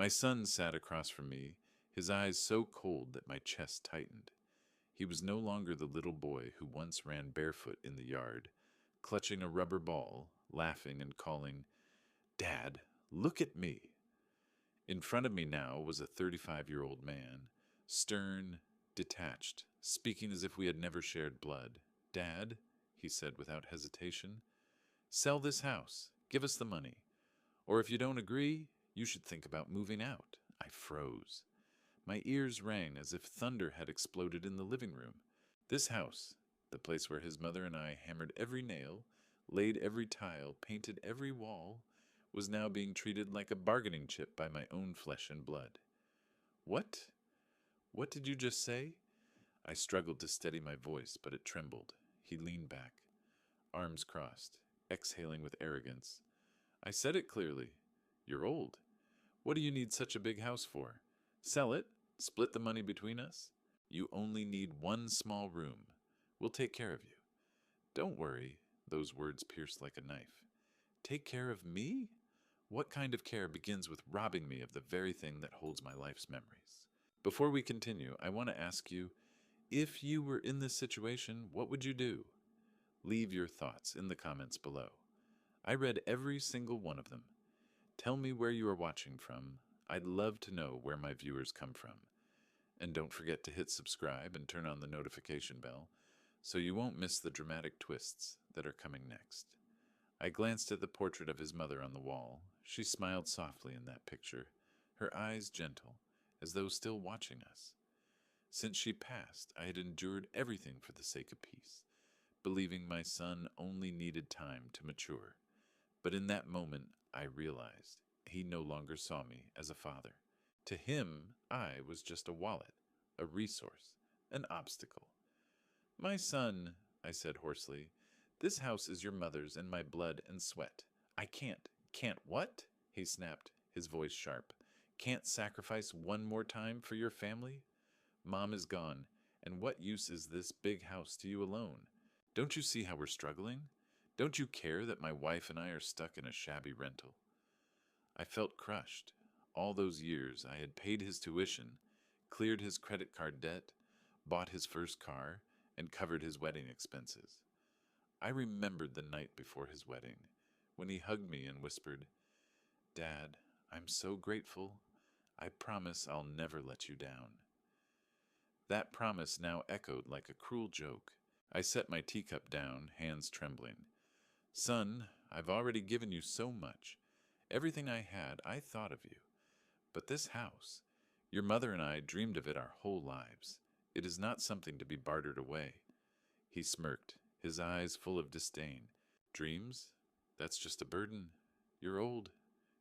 My son sat across from me, his eyes so cold that my chest tightened. He was no longer the little boy who once ran barefoot in the yard, clutching a rubber ball, laughing and calling, "Dad, look at me." In front of me now was a 35-year-old man, stern, detached, speaking as if we had never shared blood. "Dad," he said without hesitation, "sell this house. Give us the money. Or if you don't agree, you should think about moving out." I froze. My ears rang as if thunder had exploded in the living room. This house, the place where his mother and I hammered every nail, laid every tile, painted every wall, was now being treated like a bargaining chip by my own flesh and blood. "What? What did you just say?" I struggled to steady my voice, but it trembled. He leaned back, arms crossed, exhaling with arrogance. "I said it clearly. You're old. What do you need such a big house for? Sell it? Split the money between us? You only need one small room. We'll take care of you." "Don't worry." Those words pierced like a knife. "Take care of me? What kind of care begins with robbing me of the very thing that holds my life's memories?" Before we continue, I want to ask you, if you were in this situation, what would you do? Leave your thoughts in the comments below. I read every single one of them. Tell me where you are watching from. I'd love to know where my viewers come from. And don't forget to hit subscribe and turn on the notification bell so you won't miss the dramatic twists that are coming next. I glanced at the portrait of his mother on the wall. She smiled softly in that picture, her eyes gentle, as though still watching us. Since she passed, I had endured everything for the sake of peace, believing my son only needed time to mature. But in that moment, I realized he no longer saw me as a father. To him, I was just a wallet, a resource, an obstacle. "My son," I said hoarsely, "this house is your mother's and my blood and sweat. I can't what?" he snapped, his voice sharp. "Can't sacrifice one more time for your family? Mom is gone, and what use is this big house to you alone? Don't you see how we're struggling? Don't you care that my wife and I are stuck in a shabby rental?" I felt crushed. All those years I had paid his tuition, cleared his credit card debt, bought his first car, and covered his wedding expenses. I remembered the night before his wedding, when he hugged me and whispered, "Dad, I'm so grateful. I promise I'll never let you down." That promise now echoed like a cruel joke. I set my teacup down, hands trembling. "Son, I've already given you so much. Everything I had, I thought of you. But this house, your mother and I dreamed of it our whole lives. It is not something to be bartered away." He smirked, his eyes full of disdain. "Dreams? That's just a burden. You're old.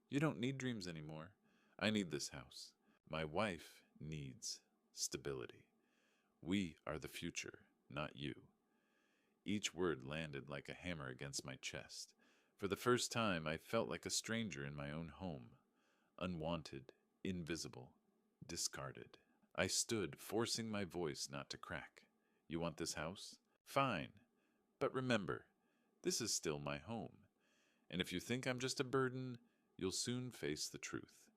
You don't need dreams anymore. I need this house. My wife needs stability. We are the future, not you." Each word landed like a hammer against my chest. For the first time, I felt like a stranger in my own home. Unwanted, invisible, discarded. I stood, forcing my voice not to crack. "You want this house? Fine. But remember, this is still my home. And if you think I'm just a burden, you'll soon face the truth."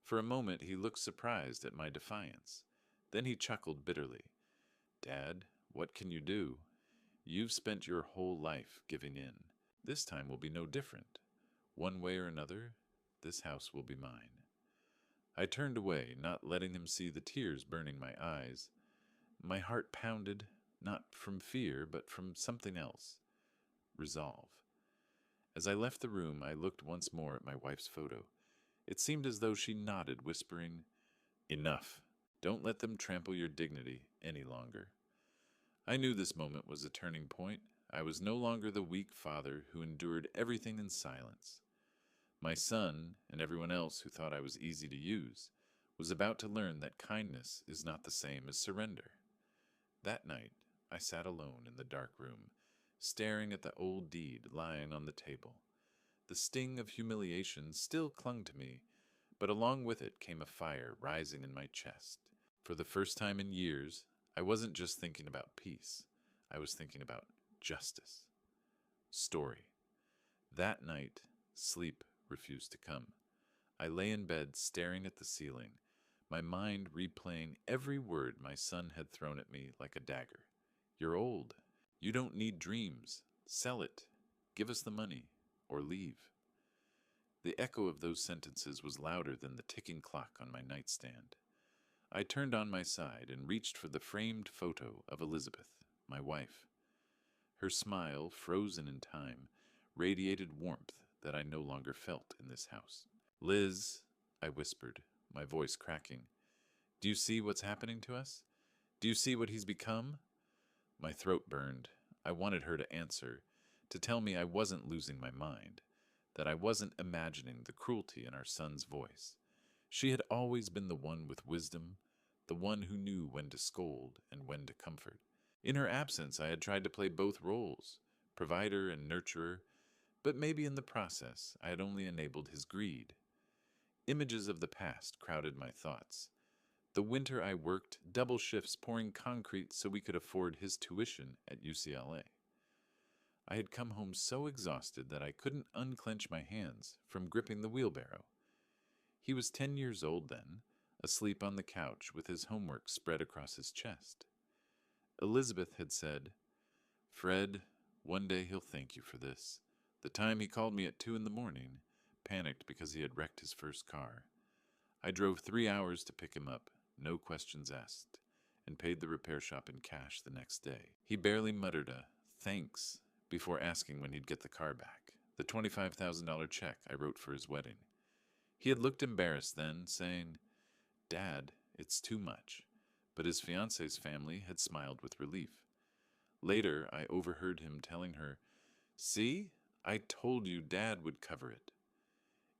For a moment, he looked surprised at my defiance. Then he chuckled bitterly. "Dad, what can you do? You've spent your whole life giving in. This time will be no different. One way or another, this house will be mine." I turned away, not letting him see the tears burning my eyes. My heart pounded, not from fear, but from something else. Resolve. As I left the room, I looked once more at my wife's photo. It seemed as though she nodded, whispering, "Enough. Don't let them trample your dignity any longer." I knew this moment was a turning point. I was no longer the weak father who endured everything in silence. My son, and everyone else who thought I was easy to use, was about to learn that kindness is not the same as surrender. That night, I sat alone in the dark room, staring at the old deed lying on the table. The sting of humiliation still clung to me, but along with it came a fire rising in my chest. For the first time in years, I wasn't just thinking about peace. I was thinking about justice. Story. That night, sleep refused to come. I lay in bed staring at the ceiling, my mind replaying every word my son had thrown at me like a dagger. You're old. You don't need dreams. Sell it. Give us the money. Or leave. The echo of those sentences was louder than the ticking clock on my nightstand. I turned on my side and reached for the framed photo of Elizabeth, my wife. Her smile, frozen in time, radiated warmth that I no longer felt in this house. Liz, I whispered, my voice cracking, do you see what's happening to us? Do you see what he's become? My throat burned. I wanted her to answer, to tell me I wasn't losing my mind, that I wasn't imagining the cruelty in our son's voice. She had always been the one with wisdom, the one who knew when to scold and when to comfort. In her absence, I had tried to play both roles, provider and nurturer, but maybe in the process I had only enabled his greed. Images of the past crowded my thoughts. The winter I worked double shifts pouring concrete so we could afford his tuition at UCLA. I had come home so exhausted that I couldn't unclench my hands from gripping the wheelbarrow. He was 10 years old then, asleep on the couch with his homework spread across his chest. Elizabeth had said, Fred, one day he'll thank you for this. The time he called me at 2 in the morning, panicked because he had wrecked his first car. I drove 3 hours to pick him up, no questions asked, and paid the repair shop in cash the next day. He barely muttered a thanks before asking when he'd get the car back, the $25,000 check I wrote for his wedding. He had looked embarrassed then, saying, Dad, it's too much, but his fiancée's family had smiled with relief. Later, I overheard him telling her, See, I told you Dad would cover it.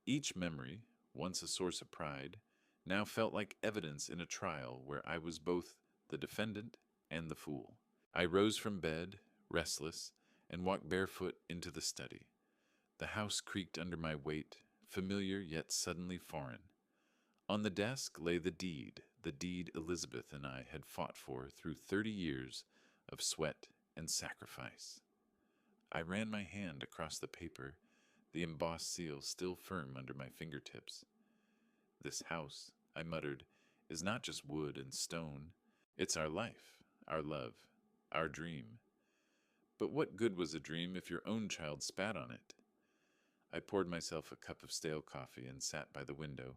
Each memory, once a source of pride, now felt like evidence in a trial where I was both the defendant and the fool. I rose from bed, restless, and walked barefoot into the study. The house creaked under my weight, familiar yet suddenly foreign. On the desk lay the deed Elizabeth and I had fought for through 30 years of sweat and sacrifice. I ran my hand across the paper, the embossed seal still firm under my fingertips. This house, I muttered, is not just wood and stone. It's our life, our love, our dream. But what good was a dream if your own child spat on it? I poured myself a cup of stale coffee and sat by the window,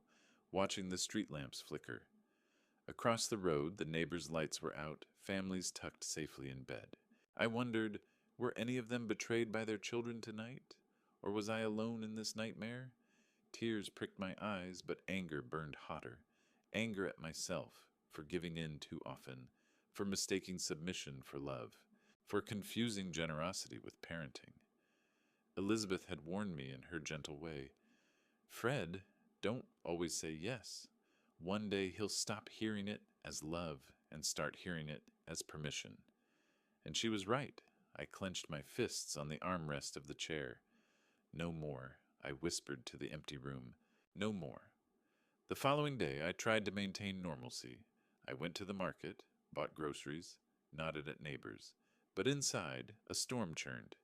watching the street lamps flicker. Across the road, the neighbors' lights were out, families tucked safely in bed. I wondered, were any of them betrayed by their children tonight? Or was I alone in this nightmare? Tears pricked my eyes, but anger burned hotter. Anger at myself for giving in too often, for mistaking submission for love, for confusing generosity with parenting. Elizabeth had warned me in her gentle way, Fred, don't always say yes. One day he'll stop hearing it as love and start hearing it as permission. And she was right. I clenched my fists on the armrest of the chair. No more, I whispered to the empty room. No more. The following day I tried to maintain normalcy. I went to the market, bought groceries, nodded at neighbors. But inside, a storm churned.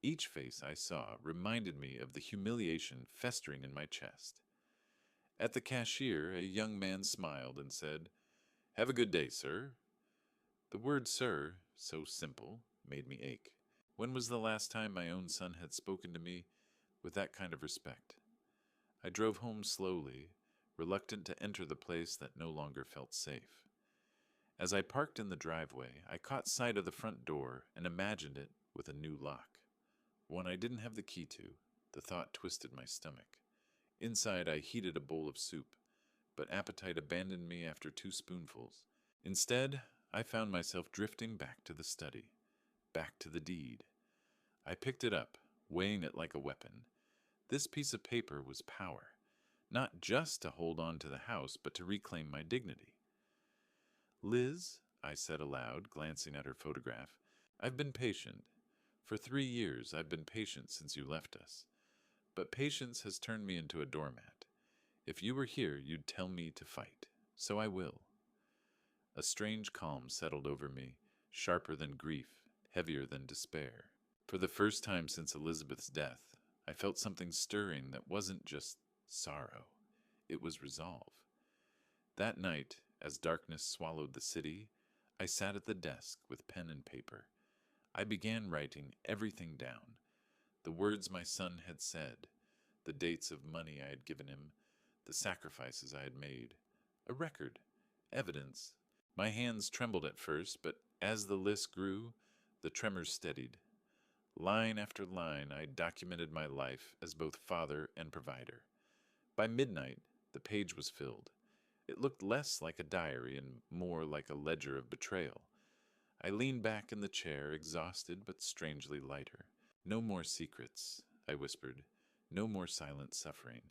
Each face I saw reminded me of the humiliation festering in my chest. At the cashier, a young man smiled and said, Have a good day, sir. The word sir, so simple, made me ache. When was the last time my own son had spoken to me with that kind of respect? I drove home slowly, reluctant to enter the place that no longer felt safe. As I parked in the driveway, I caught sight of the front door and imagined it with a new lock. One I didn't have the key to. The thought twisted my stomach. Inside, I heated a bowl of soup, but appetite abandoned me after 2 spoonfuls. Instead, I found myself drifting back to the study, back to the deed. I picked it up, weighing it like a weapon. This piece of paper was power, not just to hold on to the house, but to reclaim my dignity. Liz, I said aloud, glancing at her photograph, I've been patient. For 3 years, I've been patient since you left us. But patience has turned me into a doormat. If you were here, you'd tell me to fight. So I will. A strange calm settled over me, sharper than grief, heavier than despair. For the first time since Elizabeth's death, I felt something stirring that wasn't just sorrow. it was resolve. That night, as darkness swallowed the city, I sat at the desk with pen and paper. I began writing everything down: the words my son had said, the dates of money I had given him, the sacrifices I had made. A record, evidence. My hands trembled at first, but as the list grew, the tremors steadied. Line after line, I documented my life as both father and provider. By midnight, the page was filled. It looked less like a diary and more like a ledger of betrayal. I leaned back in the chair, exhausted but strangely lighter. No more secrets, I whispered. No more silent suffering.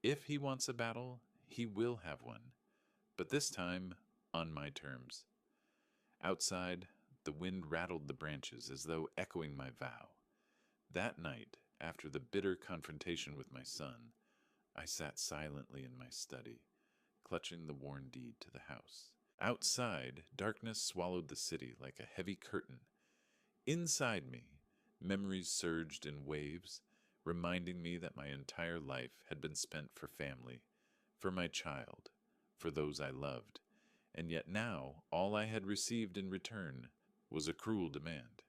If he wants a battle, he will have one. But this time, on my terms. Outside, the wind rattled the branches as though echoing my vow. That night, after the bitter confrontation with my son, I sat silently in my study, clutching the worn deed to the house. Outside, darkness swallowed the city like a heavy curtain. Inside me, memories surged in waves, reminding me that my entire life had been spent for family, for my child, for those I loved, and yet now all I had received in return was a cruel demand.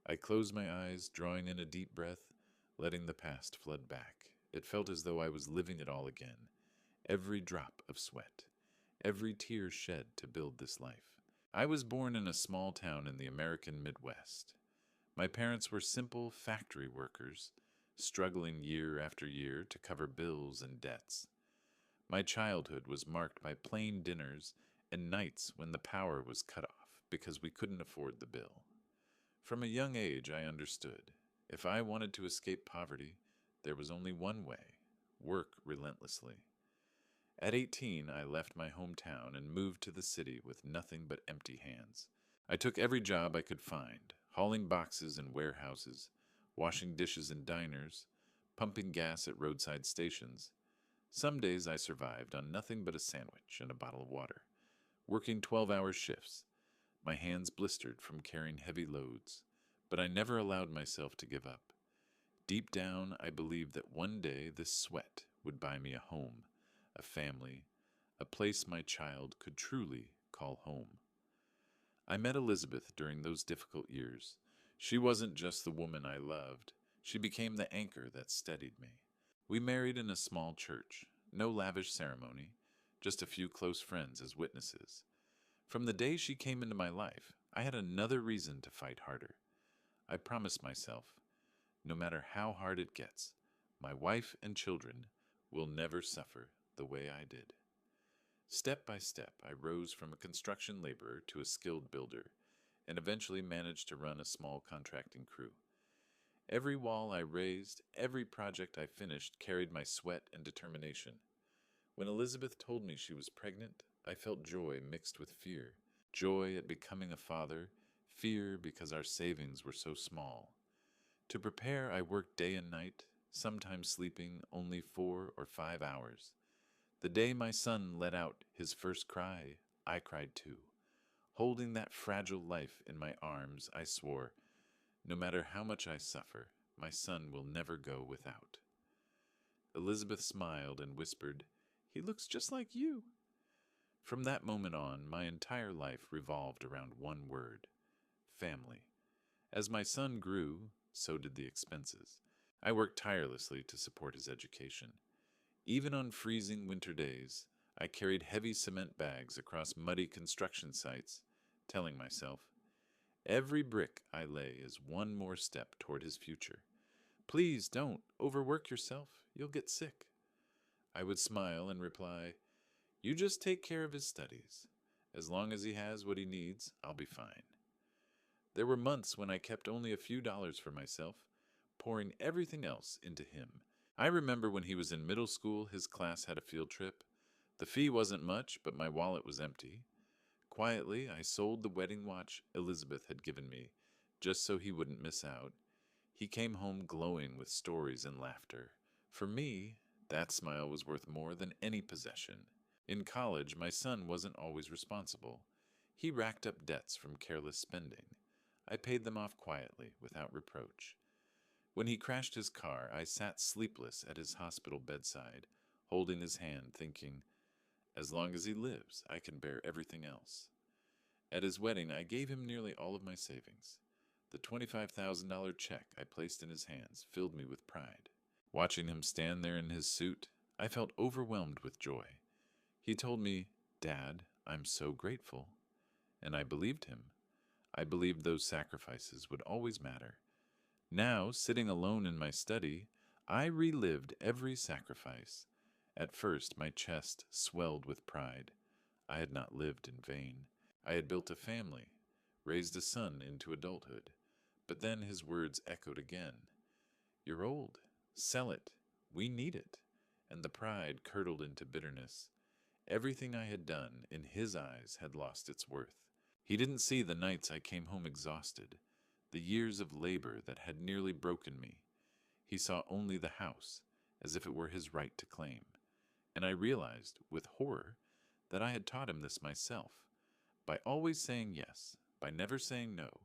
I closed my eyes, drawing in a deep breath, letting the past flood back. It felt as though I was living it all again, every drop of sweat, every tear shed to build this life. I was born in a small town in the American Midwest. My parents were simple factory workers, struggling year after year to cover bills and debts. My childhood was marked by plain dinners and nights when the power was cut off because we couldn't afford the bill. From a young age, I understood. If I wanted to escape poverty, there was only one way: work relentlessly. At 18, I left my hometown and moved to the city with nothing but empty hands. I took every job I could find, hauling boxes in warehouses, washing dishes in diners, pumping gas at roadside stations. Some days I survived on nothing but a sandwich and a bottle of water, working 12-hour shifts. My hands blistered from carrying heavy loads, but I never allowed myself to give up. Deep down, I believed that one day this sweat would buy me a home, a family, a place my child could truly call home. I met Elizabeth during those difficult years. She wasn't just the woman I loved. She became the anchor that steadied me. We married in a small church, no lavish ceremony, just a few close friends as witnesses. From the day she came into my life, I had another reason to fight harder. I promised myself, no matter how hard it gets, my wife and children will never suffer the way I did. Step by step, I rose from a construction laborer to a skilled builder, and eventually managed to run a small contracting crew. Every wall I raised, every project I finished carried my sweat and determination. When Elizabeth told me she was pregnant, I felt joy mixed with fear. Joy at becoming a father, fear because our savings were so small. To prepare, I worked day and night, sometimes sleeping only 4 or 5 hours. The day my son let out his first cry, I cried too. Holding that fragile life in my arms, I swore, no matter how much I suffer, my son will never go without. Elizabeth smiled and whispered, "He looks just like you." From that moment on, my entire life revolved around one word: family. As my son grew, so did the expenses. I worked tirelessly to support his education. Even on freezing winter days, I carried heavy cement bags across muddy construction sites, telling myself, every brick I lay is one more step toward his future. Please don't overwork yourself. You'll get sick. I would smile and reply, you just take care of his studies. As long as he has what he needs, I'll be fine. There were months when I kept only a few dollars for myself, pouring everything else into him. I remember when he was in middle school, his class had a field trip. The fee wasn't much, but my wallet was empty. Quietly, I sold the wedding watch Elizabeth had given me, just so he wouldn't miss out. He came home glowing with stories and laughter. For me, that smile was worth more than any possession. In college, my son wasn't always responsible. He racked up debts from careless spending. I paid them off quietly, without reproach. When he crashed his car, I sat sleepless at his hospital bedside, holding his hand, thinking, as long as he lives, I can bear everything else. At his wedding, I gave him nearly all of my savings. The $25,000 check I placed in his hands filled me with pride. Watching him stand there in his suit, I felt overwhelmed with joy. He told me, Dad, I'm so grateful. And I believed him. I believed those sacrifices would always matter. Now, sitting alone in my study, I relived every sacrifice. At first, my chest swelled with pride. I had not lived in vain. I had built a family, raised a son into adulthood. But then his words echoed again. You're old. Sell it. We need it. And the pride curdled into bitterness. Everything I had done, in his eyes, had lost its worth. He didn't see the nights I came home exhausted, the years of labor that had nearly broken me. He saw only the house, as if it were his right to claim. And I realized, with horror, that I had taught him this myself. By always saying yes, by never saying no,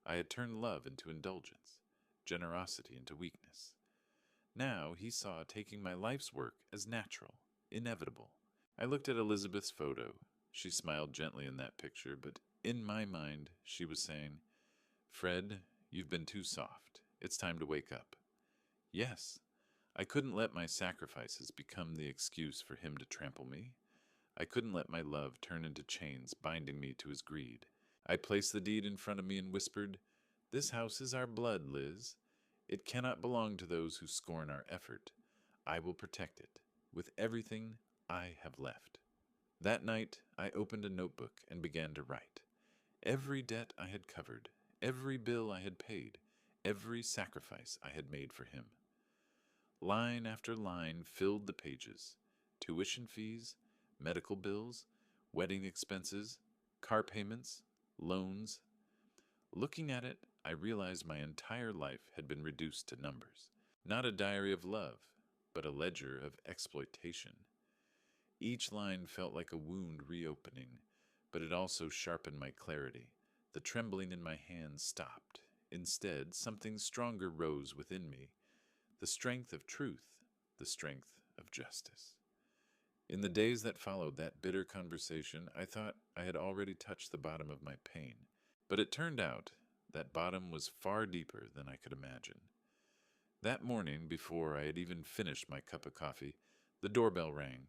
I had turned love into indulgence, generosity into weakness. Now he saw taking my life's work as natural, inevitable. I looked at Elizabeth's photo. She smiled gently in that picture, but in my mind she was saying, Fred, you've been too soft. It's time to wake up. Yes, I couldn't let my sacrifices become the excuse for him to trample me. I couldn't let my love turn into chains binding me to his greed. I placed the deed in front of me and whispered, This house is our blood, Liz. It cannot belong to those who scorn our effort. I will protect it, with everything I have left. That night, I opened a notebook and began to write. Every debt I had covered, every bill I had paid, every sacrifice I had made for him. Line after line filled the pages. Tuition fees, medical bills, wedding expenses, car payments, loans. Looking at it, I realized my entire life had been reduced to numbers. Not a diary of love, but a ledger of exploitation. Each line felt like a wound reopening, but it also sharpened my clarity. The trembling in my hands stopped. Instead, something stronger rose within me. The strength of truth, the strength of justice. In the days that followed that bitter conversation, I thought I had already touched the bottom of my pain. But it turned out that bottom was far deeper than I could imagine. That morning, before I had even finished my cup of coffee, the doorbell rang.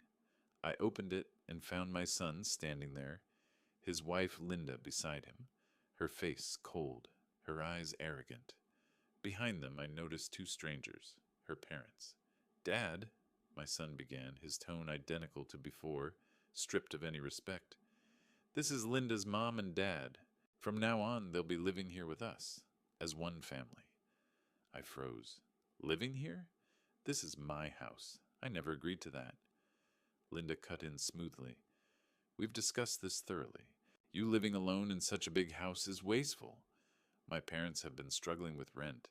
I opened it and found my son standing there, his wife Linda beside him, her face cold, her eyes arrogant. Behind them I noticed two strangers, her parents. Dad, my son began, his tone identical to before, stripped of any respect. This is Linda's mom and dad. From now on, they'll be living here with us, as one family. I froze. Living here? This is my house. I never agreed to that. Linda cut in smoothly. We've discussed this thoroughly. You living alone in such a big house is wasteful. My parents have been struggling with rent.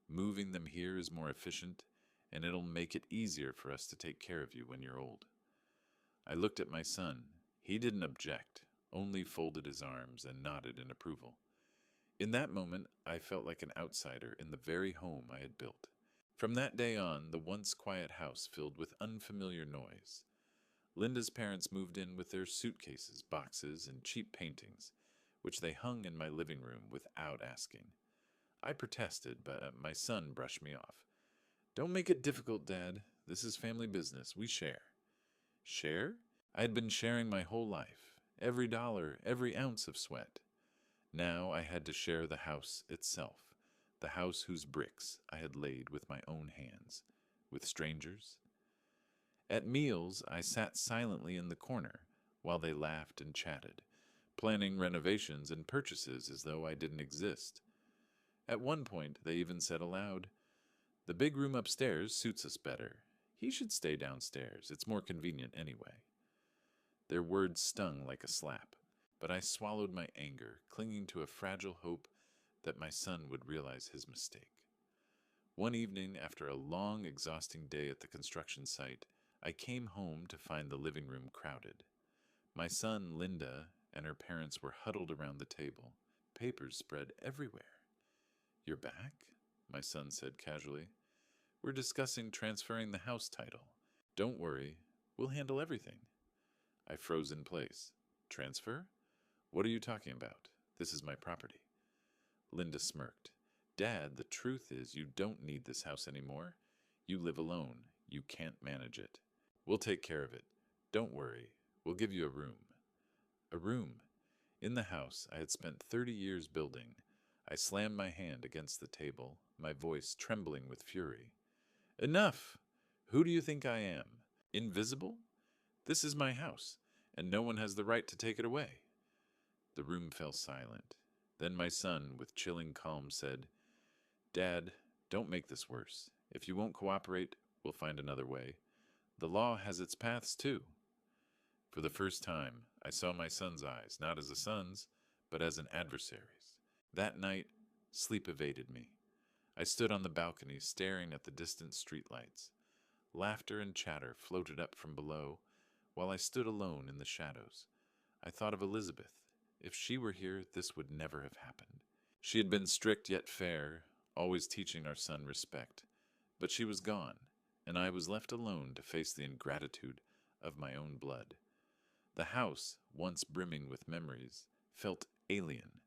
Moving them here is more efficient, and it'll make it easier for us to take care of you when you're old. I looked at my son. He didn't object, only folded his arms and nodded in approval. In that moment, I felt like an outsider in the very home I had built. From that day on, the once quiet house filled with unfamiliar noise. Linda's parents moved in with their suitcases, boxes, and cheap paintings, which they hung in my living room without asking. I protested, but my son brushed me off. Don't make it difficult, Dad. This is family business. We share. Share? I had been sharing my whole life, every dollar, every ounce of sweat. Now I had to share the house itself, the house whose bricks I had laid with my own hands, with strangers. At meals, I sat silently in the corner while they laughed and chatted, planning renovations and purchases as though I didn't exist. At one point, they even said aloud, The big room upstairs suits us better. He should stay downstairs. It's more convenient anyway. Their words stung like a slap, but I swallowed my anger, clinging to a fragile hope that my son would realize his mistake. One evening, after a long, exhausting day at the construction site, I came home to find the living room crowded. My son, Linda, and her parents were huddled around the table, papers spread everywhere. You're back? My son said casually. We're discussing transferring the house title. Don't worry, we'll handle everything. I froze in place. Transfer? What are you talking about? This is my property. Linda smirked. Dad, the truth is you don't need this house anymore. You live alone. You can't manage it. We'll take care of it. Don't worry. We'll give you a room. A room. In the house I had spent 30 years building. I slammed my hand against the table, my voice trembling with fury. Enough! Who do you think I am? Invisible? This is my house, and no one has the right to take it away. The room fell silent. Then my son, with chilling calm, said, Dad, don't make this worse. If you won't cooperate, we'll find another way. The law has its paths, too. For the first time, I saw my son's eyes, not as a son's, but as an adversary's. That night, sleep evaded me. I stood on the balcony, staring at the distant streetlights. Laughter and chatter floated up from below, while I stood alone in the shadows. I thought of Elizabeth. If she were here, this would never have happened. She had been strict yet fair, always teaching our son respect. But she was gone, and I was left alone to face the ingratitude of my own blood. The house, once brimming with memories, felt alien.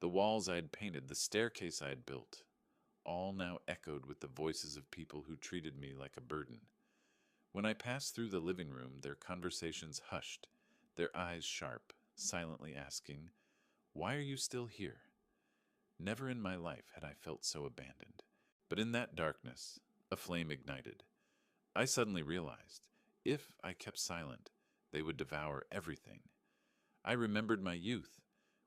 The walls I had painted, the staircase I had built, all now echoed with the voices of people who treated me like a burden. When I passed through the living room, their conversations hushed, their eyes sharp, silently asking, Why are you still here? Never in my life had I felt so abandoned. But in that darkness, a flame ignited. I suddenly realized, if I kept silent, they would devour everything. I remembered my youth,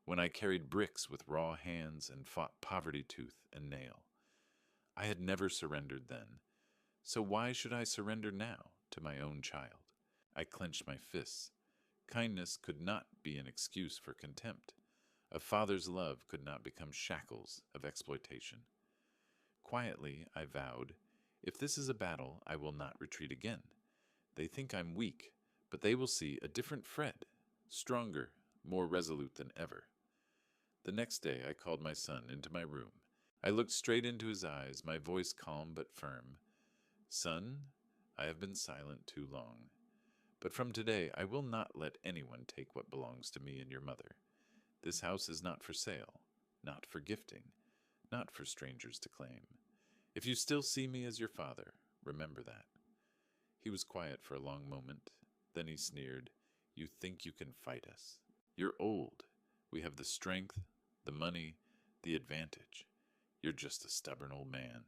when I carried bricks with raw hands and fought poverty tooth and nail. I had never surrendered then, so why should I surrender now to my own child? I clenched my fists. Kindness could not be an excuse for contempt. A father's love could not become shackles of exploitation. Quietly, I vowed, if this is a battle, I will not retreat again. They think I'm weak, but they will see a different Fred, stronger, more resolute than ever. The next day I called my son into my room. I looked straight into his eyes, my voice calm but firm. Son, I have been silent too long. But from today I will not let anyone take what belongs to me and your mother. This house is not for sale, not for gifting, not for strangers to claim. If you still see me as your father, remember that. He was quiet for a long moment. Then he sneered, You think you can fight us? You're old. We have the strength, the money, the advantage. You're just a stubborn old man.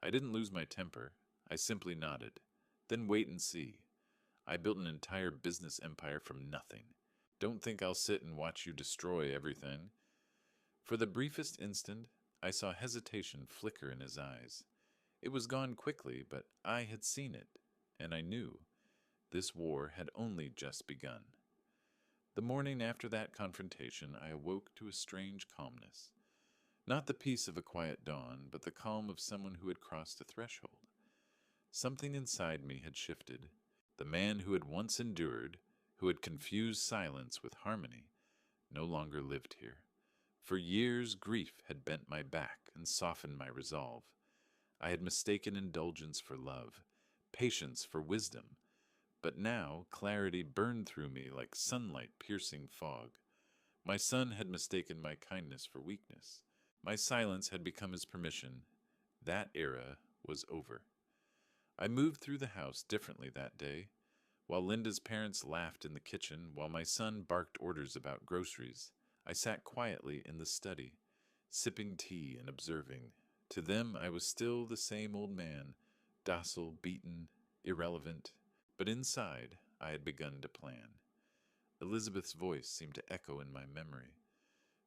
I didn't lose my temper. I simply nodded. Then wait and see. I built an entire business empire from nothing. Don't think I'll sit and watch you destroy everything. For the briefest instant, I saw hesitation flicker in his eyes. It was gone quickly, but I had seen it, and I knew this war had only just begun. The morning after that confrontation, I awoke to a strange calmness. Not the peace of a quiet dawn, but the calm of someone who had crossed a threshold. Something inside me had shifted. The man who had once endured, who had confused silence with harmony, no longer lived here. For years, grief had bent my back and softened my resolve. I had mistaken indulgence for love, patience for wisdom. But now clarity burned through me like sunlight piercing fog. My son had mistaken my kindness for weakness. My silence had become his permission. That era was over. I moved through the house differently that day. While Linda's parents laughed in the kitchen, while my son barked orders about groceries, I sat quietly in the study, sipping tea and observing. To them I was still the same old man, docile, beaten, irrelevant. But inside I had begun to plan. Elizabeth's voice seemed to echo in my memory.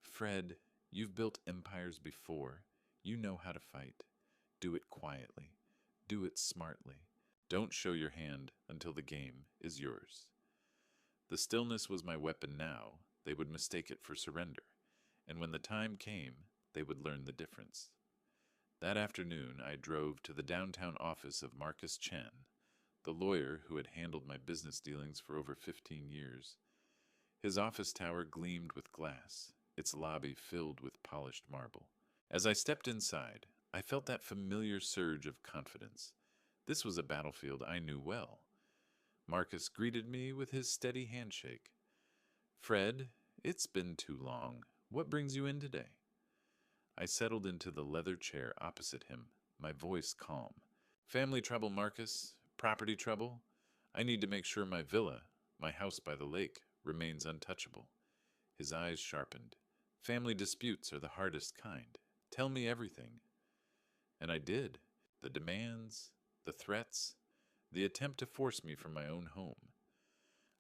Fred, you've built empires before. You know how to fight. Do it quietly. Do it smartly. Don't show your hand until the game is yours. The stillness was my weapon now. They would mistake it for surrender. And when the time came, they would learn the difference. That afternoon, I drove to the downtown office of Marcus Chen, the lawyer who had handled my business dealings for over 15 years. His office tower gleamed with glass, its lobby filled with polished marble. As I stepped inside, I felt that familiar surge of confidence. This was a battlefield I knew well. Marcus greeted me with his steady handshake. Fred, it's been too long. What brings you in today? I settled into the leather chair opposite him, my voice calm. Family trouble, Marcus. Property trouble. I need to make sure my villa, my house by the lake, remains untouchable. His eyes sharpened. Family disputes are the hardest kind. Tell me everything. And I did. The demands, the threats, the attempt to force me from my own home.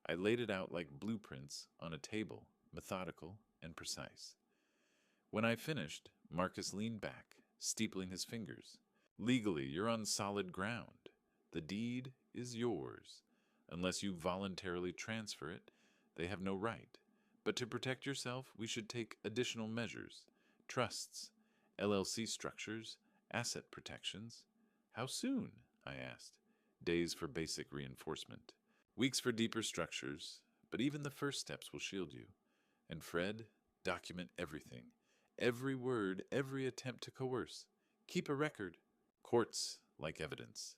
I laid it out like blueprints on a table, methodical and precise. When I finished, Marcus leaned back, steepling his fingers. Legally, you're on solid ground. The deed is yours. Unless you voluntarily transfer it, they have no right. But to protect yourself, we should take additional measures. Trusts, LLC structures, asset protections. How soon? I asked. Days for basic reinforcement. Weeks for deeper structures, but even the first steps will shield you. And Fred, document everything. Every word, every attempt to coerce. Keep a record. Courts like evidence.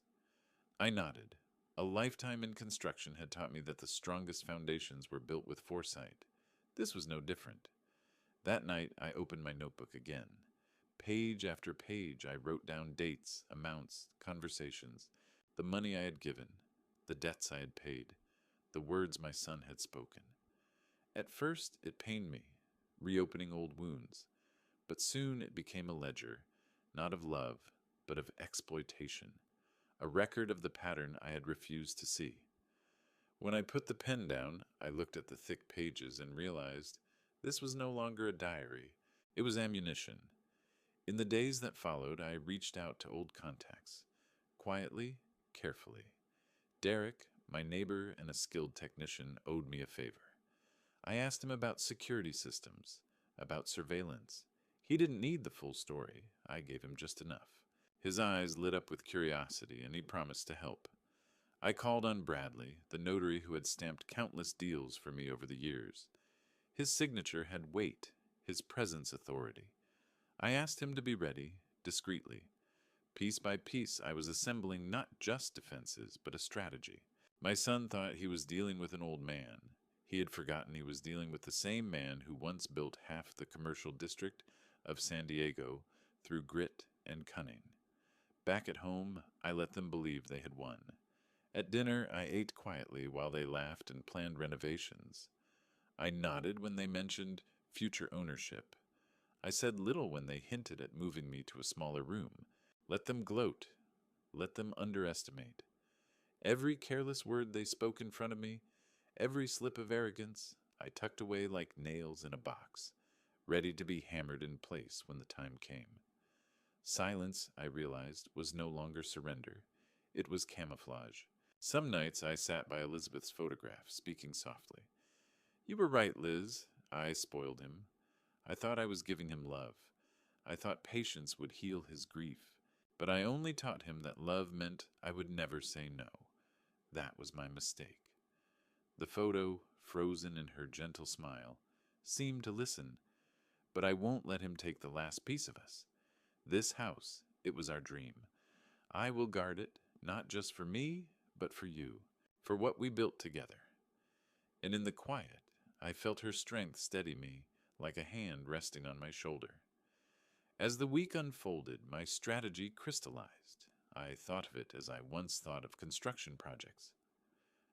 I nodded. A lifetime in construction had taught me that the strongest foundations were built with foresight. This was no different. That night, I opened my notebook again. Page after page, I wrote down dates, amounts, conversations, the money I had given, the debts I had paid, the words my son had spoken. At first, it pained me, reopening old wounds, but soon it became a ledger, not of love, but of exploitation, a record of the pattern I had refused to see. When I put the pen down, I looked at the thick pages and realized this was no longer a diary. It was ammunition. In the days that followed, I reached out to old contacts, quietly, carefully. Derek, my neighbor and a skilled technician, owed me a favor. I asked him about security systems, about surveillance. He didn't need the full story. I gave him just enough. His eyes lit up with curiosity, and he promised to help. I called on Bradley, the notary who had stamped countless deals for me over the years. His signature had weight, his presence authority. I asked him to be ready, discreetly. Piece by piece, I was assembling not just defenses, but a strategy. My son thought he was dealing with an old man. He had forgotten he was dealing with the same man who once built half the commercial district of San Diego through grit and cunning. Back at home, I let them believe they had won. At dinner, I ate quietly while they laughed and planned renovations. I nodded when they mentioned future ownership. I said little when they hinted at moving me to a smaller room. Let them gloat. Let them underestimate. Every careless word they spoke in front of me, every slip of arrogance, I tucked away like nails in a box, ready to be hammered in place when the time came. Silence, I realized, was no longer surrender. It was camouflage. Some nights I sat by Elizabeth's photograph, speaking softly. You were right, Liz. I spoiled him. I thought I was giving him love. I thought patience would heal his grief. But I only taught him that love meant I would never say no. That was my mistake. The photo, frozen in her gentle smile, seemed to listen. But I won't let him take the last piece of us. This house, it was our dream. I will guard it, not just for me, but for you, for what we built together. And in the quiet, I felt her strength steady me, like a hand resting on my shoulder. As the week unfolded, my strategy crystallized. I thought of it as I once thought of construction projects.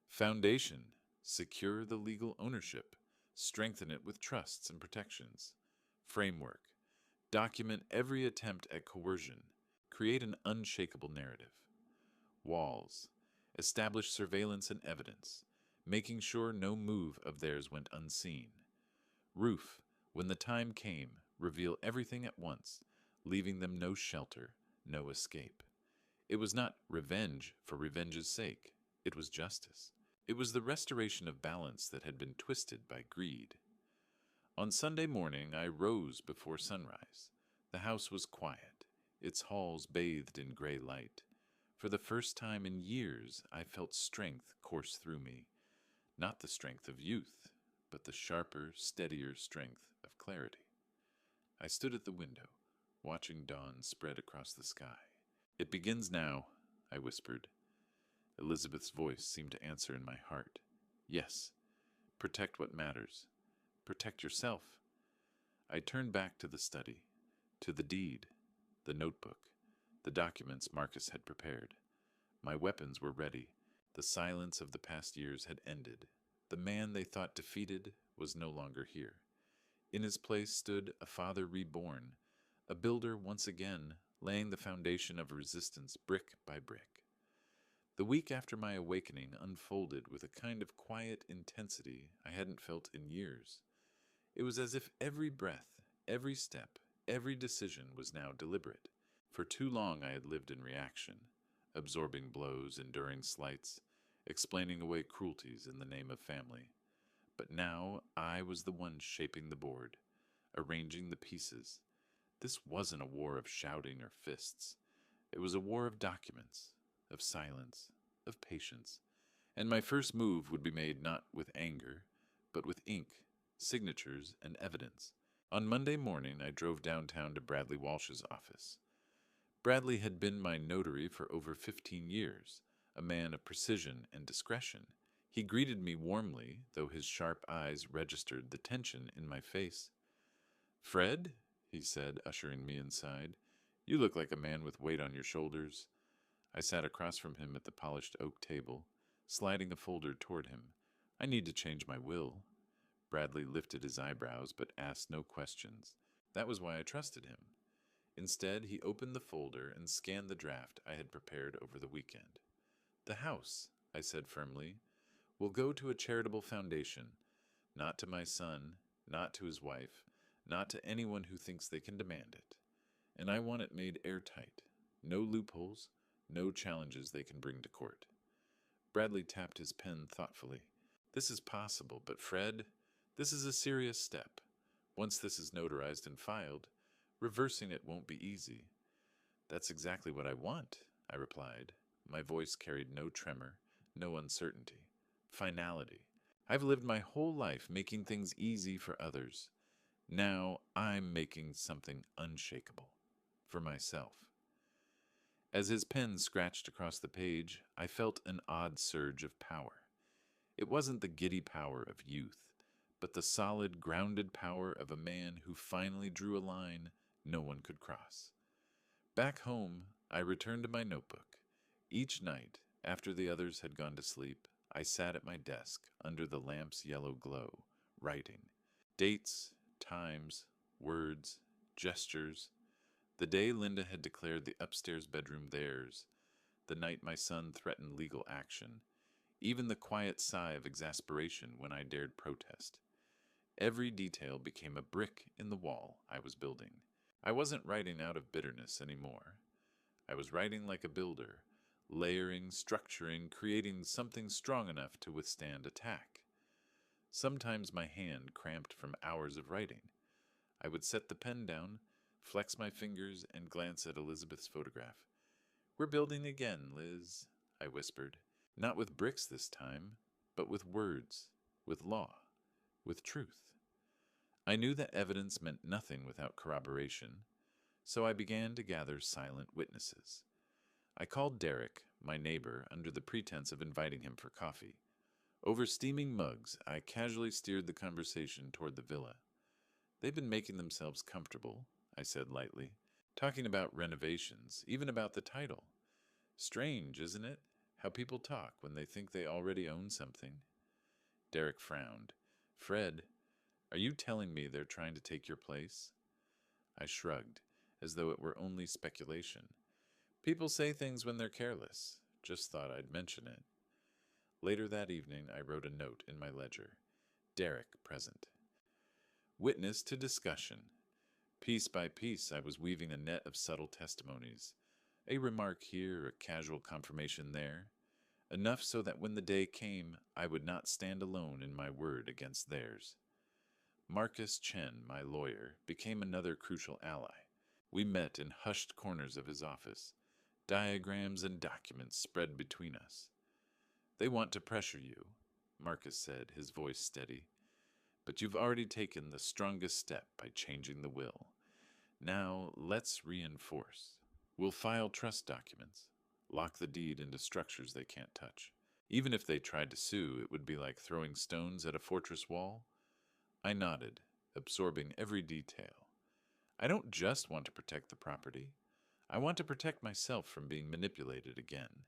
Foundation, secure the legal ownership, strengthen it with trusts and protections. Framework, document every attempt at coercion, create an unshakable narrative. Walls, establish surveillance and evidence, making sure no move of theirs went unseen. Roof, when the time came, reveal everything at once, leaving them no shelter, no escape. It was not revenge for revenge's sake. It was justice. It was the restoration of balance that had been twisted by greed. On Sunday morning, I rose before sunrise. The house was quiet, its halls bathed in gray light. For the first time in years, I felt strength course through me. Not the strength of youth, but the sharper, steadier strength of clarity. I stood at the window, watching dawn spread across the sky. It begins now, I whispered. Elizabeth's voice seemed to answer in my heart. Yes, protect what matters. Protect yourself. I turned back to the study, to the deed, the notebook, the documents Marcus had prepared. My weapons were ready. The silence of the past years had ended. The man they thought defeated was no longer here. In his place stood a father reborn, a builder once again, laying the foundation of resistance brick by brick. The week after my awakening unfolded with a kind of quiet intensity I hadn't felt in years. It was as if every breath, every step, every decision was now deliberate. For too long I had lived in reaction, absorbing blows, enduring slights, explaining away cruelties in the name of family. But now I was the one shaping the board, arranging the pieces. This wasn't a war of shouting or fists. It was a war of documents, of silence, of patience. And my first move would be made not with anger, but with ink, signatures, and evidence. On Monday morning, I drove downtown to Bradley Walsh's office. Bradley had been my notary for over 15 years, a man of precision and discretion. He greeted me warmly, though his sharp eyes registered the tension in my face. "Fred," he said, ushering me inside, "you look like a man with weight on your shoulders." I sat across from him at the polished oak table, sliding a folder toward him. "I need to change my will." Bradley lifted his eyebrows but asked no questions. That was why I trusted him. Instead, he opened the folder and scanned the draft I had prepared over the weekend. "The house," I said firmly, "will go to a charitable foundation, not to my son, not to his wife, not to anyone who thinks they can demand it. And I want it made airtight. No loopholes, no challenges they can bring to court." Bradley tapped his pen thoughtfully. "This is possible, but Fred, this is a serious step. Once this is notarized and filed, reversing it won't be easy." "That's exactly what I want," I replied. My voice carried no tremor, no uncertainty. Finality. I've lived my whole life making things easy for others. Now I'm making something unshakable. For myself. As his pen scratched across the page, I felt an odd surge of power. It wasn't the giddy power of youth, but the solid, grounded power of a man who finally drew a line no one could cross. Back home, I returned to my notebook. Each night, after the others had gone to sleep, I sat at my desk under the lamp's yellow glow, writing. Dates, times, words, gestures. The day Linda had declared the upstairs bedroom theirs, the night my son threatened legal action, even the quiet sigh of exasperation when I dared protest. Every detail became a brick in the wall I was building. I wasn't writing out of bitterness anymore. I was writing like a builder, layering, structuring, creating something strong enough to withstand attack. Sometimes my hand cramped from hours of writing. I would set the pen down, flex my fingers, and glance at Elizabeth's photograph. "We're building again, Liz," I whispered. Not with bricks this time, but with words, with law, with truth. I knew that evidence meant nothing without corroboration, so I began to gather silent witnesses. I called Derek, my neighbor, under the pretense of inviting him for coffee. Over steaming mugs, I casually steered the conversation toward the villa. "They've been making themselves comfortable," I said lightly, "talking about renovations, even about the title. Strange, isn't it, how people talk when they think they already own something?" Derek frowned. "Fred, are you telling me they're trying to take your place?" I shrugged, as though it were only speculation. "People say things when they're careless. Just thought I'd mention it." Later that evening, I wrote a note in my ledger. Derek present. Witness to discussion. Piece by piece, I was weaving a net of subtle testimonies. A remark here, a casual confirmation there. Enough so that when the day came, I would not stand alone in my word against theirs. Marcus Chen, my lawyer, became another crucial ally. We met in hushed corners of his office. Diagrams and documents spread between us. "They want to pressure you," Marcus said, his voice steady. "But you've already taken the strongest step by changing the will. Now let's reinforce. We'll file trust documents. lock the deed into structures they can't touch. Even if they tried to sue, it would be like throwing stones at a fortress wall. I nodded, absorbing every detail. I don't just want to protect the property. I want to protect myself from being manipulated again.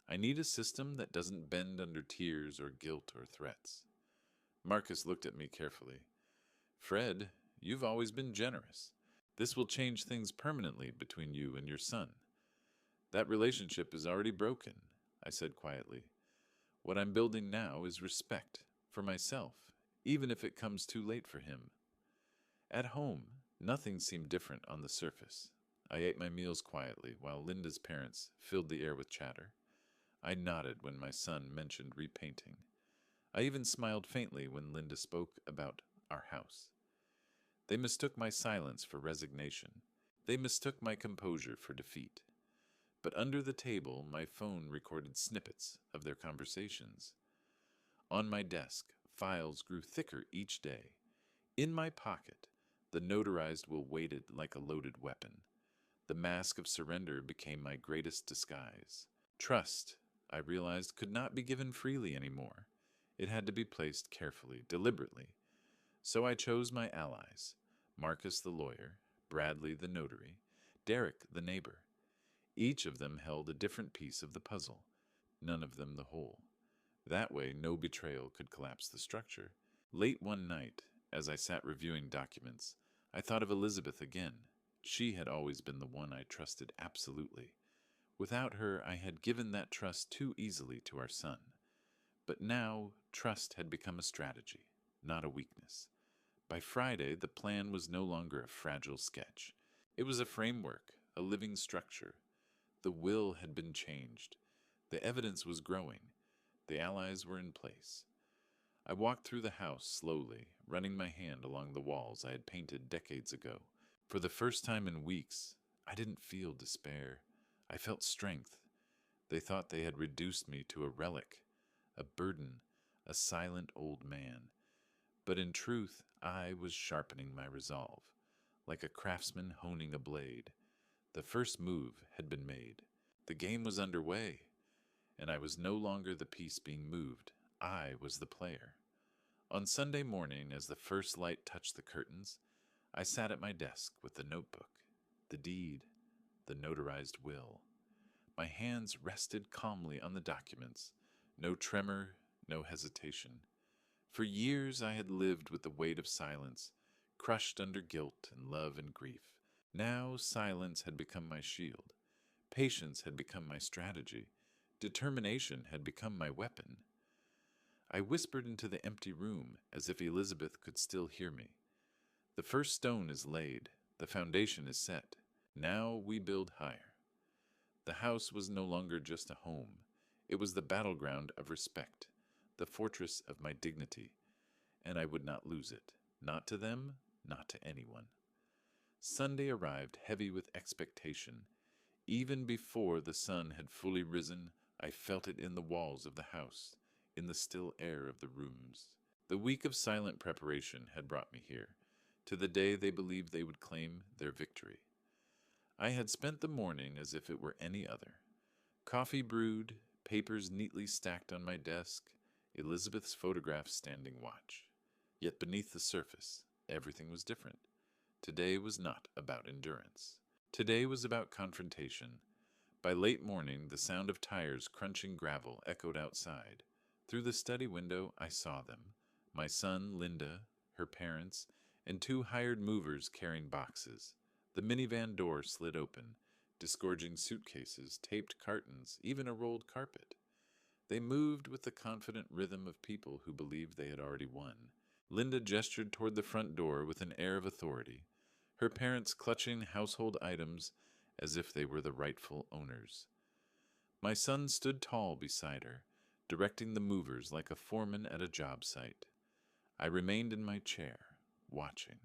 I need a system that doesn't bend under tears or guilt or threats. Marcus looked at me carefully. Fred, you've always been generous. This will change things permanently between you and your son. That relationship is already broken, I said quietly. What I'm building now is respect for myself, even if it comes too late for him. At home, nothing seemed different on the surface. I ate my meals quietly while Linda's parents filled the air with chatter. I nodded when my son mentioned repainting. I even smiled faintly when Linda spoke about our house. They mistook my silence for resignation. They mistook my composure for defeat. But under the table, my phone recorded snippets of their conversations. On my desk, files grew thicker each day. In my pocket, the notarized will waited like a loaded weapon. The mask of surrender became my greatest disguise. Trust, I realized, could not be given freely anymore. It had to be placed carefully, deliberately. So I chose my allies, Marcus the lawyer, Bradley the notary, Derek the neighbor. Each of them held a different piece of the puzzle, none of them the whole. That way, no betrayal could collapse the structure. Late one night, as I sat reviewing documents, I thought of Elizabeth again. She had always been the one I trusted absolutely. Without her, I had given that trust too easily to our son. But now, trust had become a strategy, not a weakness. By Friday, the plan was no longer a fragile sketch. It was a framework, a living structure. The will had been changed. The evidence was growing. The allies were in place. I walked through the house slowly, running my hand along the walls I had painted decades ago. For the first time in weeks, I didn't feel despair. I felt strength. They thought they had reduced me to a relic, a burden, a silent old man. But in truth, I was sharpening my resolve, like a craftsman honing a blade. The first move had been made. The game was underway, and I was no longer the piece being moved. I was the player. On Sunday morning, as the first light touched the curtains, I sat at my desk with the notebook, the deed, the notarized will. My hands rested calmly on the documents, no tremor, no hesitation. For years I had lived with the weight of silence, crushed under guilt and love and grief. Now silence had become my shield. Patience had become my strategy. Determination had become my weapon. I whispered into the empty room as if Elizabeth could still hear me. The first stone is laid. The foundation is set. Now we build higher. The house was no longer just a home. It was the battleground of respect, the fortress of my dignity, and I would not lose it. Not to them, not to anyone. Sunday arrived heavy with expectation. Even before the sun had fully risen, I felt it in the walls of the house, in the still air of the rooms. The week of silent preparation had brought me here, to the day they believed they would claim their victory. I had spent the morning as if it were any other. Coffee brewed, papers neatly stacked on my desk, Elizabeth's photograph standing watch. Yet beneath the surface, everything was different. Today was not about endurance. Today was about confrontation. By late morning, the sound of tires crunching gravel echoed outside. Through the study window, I saw them. My son, Linda, her parents, and two hired movers carrying boxes. The minivan door slid open, disgorging suitcases, taped cartons, even a rolled carpet. They moved with the confident rhythm of people who believed they had already won. Linda gestured toward the front door with an air of authority, her parents clutching household items as if they were the rightful owners. My son stood tall beside her, directing the movers like a foreman at a job site. I remained in my chair, watching,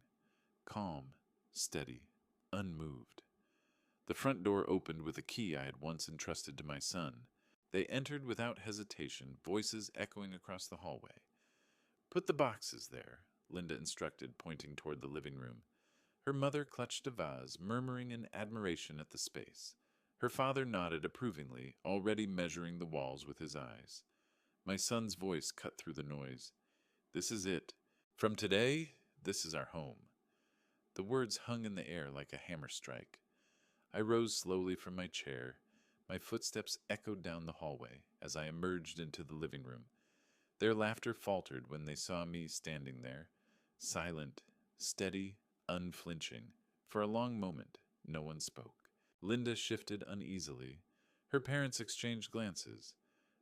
calm, steady, unmoved. The front door opened with a key I had once entrusted to my son. They entered without hesitation, voices echoing across the hallway. "Put the boxes there," Linda instructed, pointing toward the living room. Her mother clutched a vase, murmuring in admiration at the space. Her father nodded approvingly, already measuring the walls with his eyes. My son's voice cut through the noise. This is it. From today, this is our home. The words hung in the air like a hammer strike. I rose slowly from my chair. My footsteps echoed down the hallway as I emerged into the living room. Their laughter faltered when they saw me standing there, silent, steady, unflinching. For a long moment, no one spoke. Linda shifted uneasily. Her parents exchanged glances.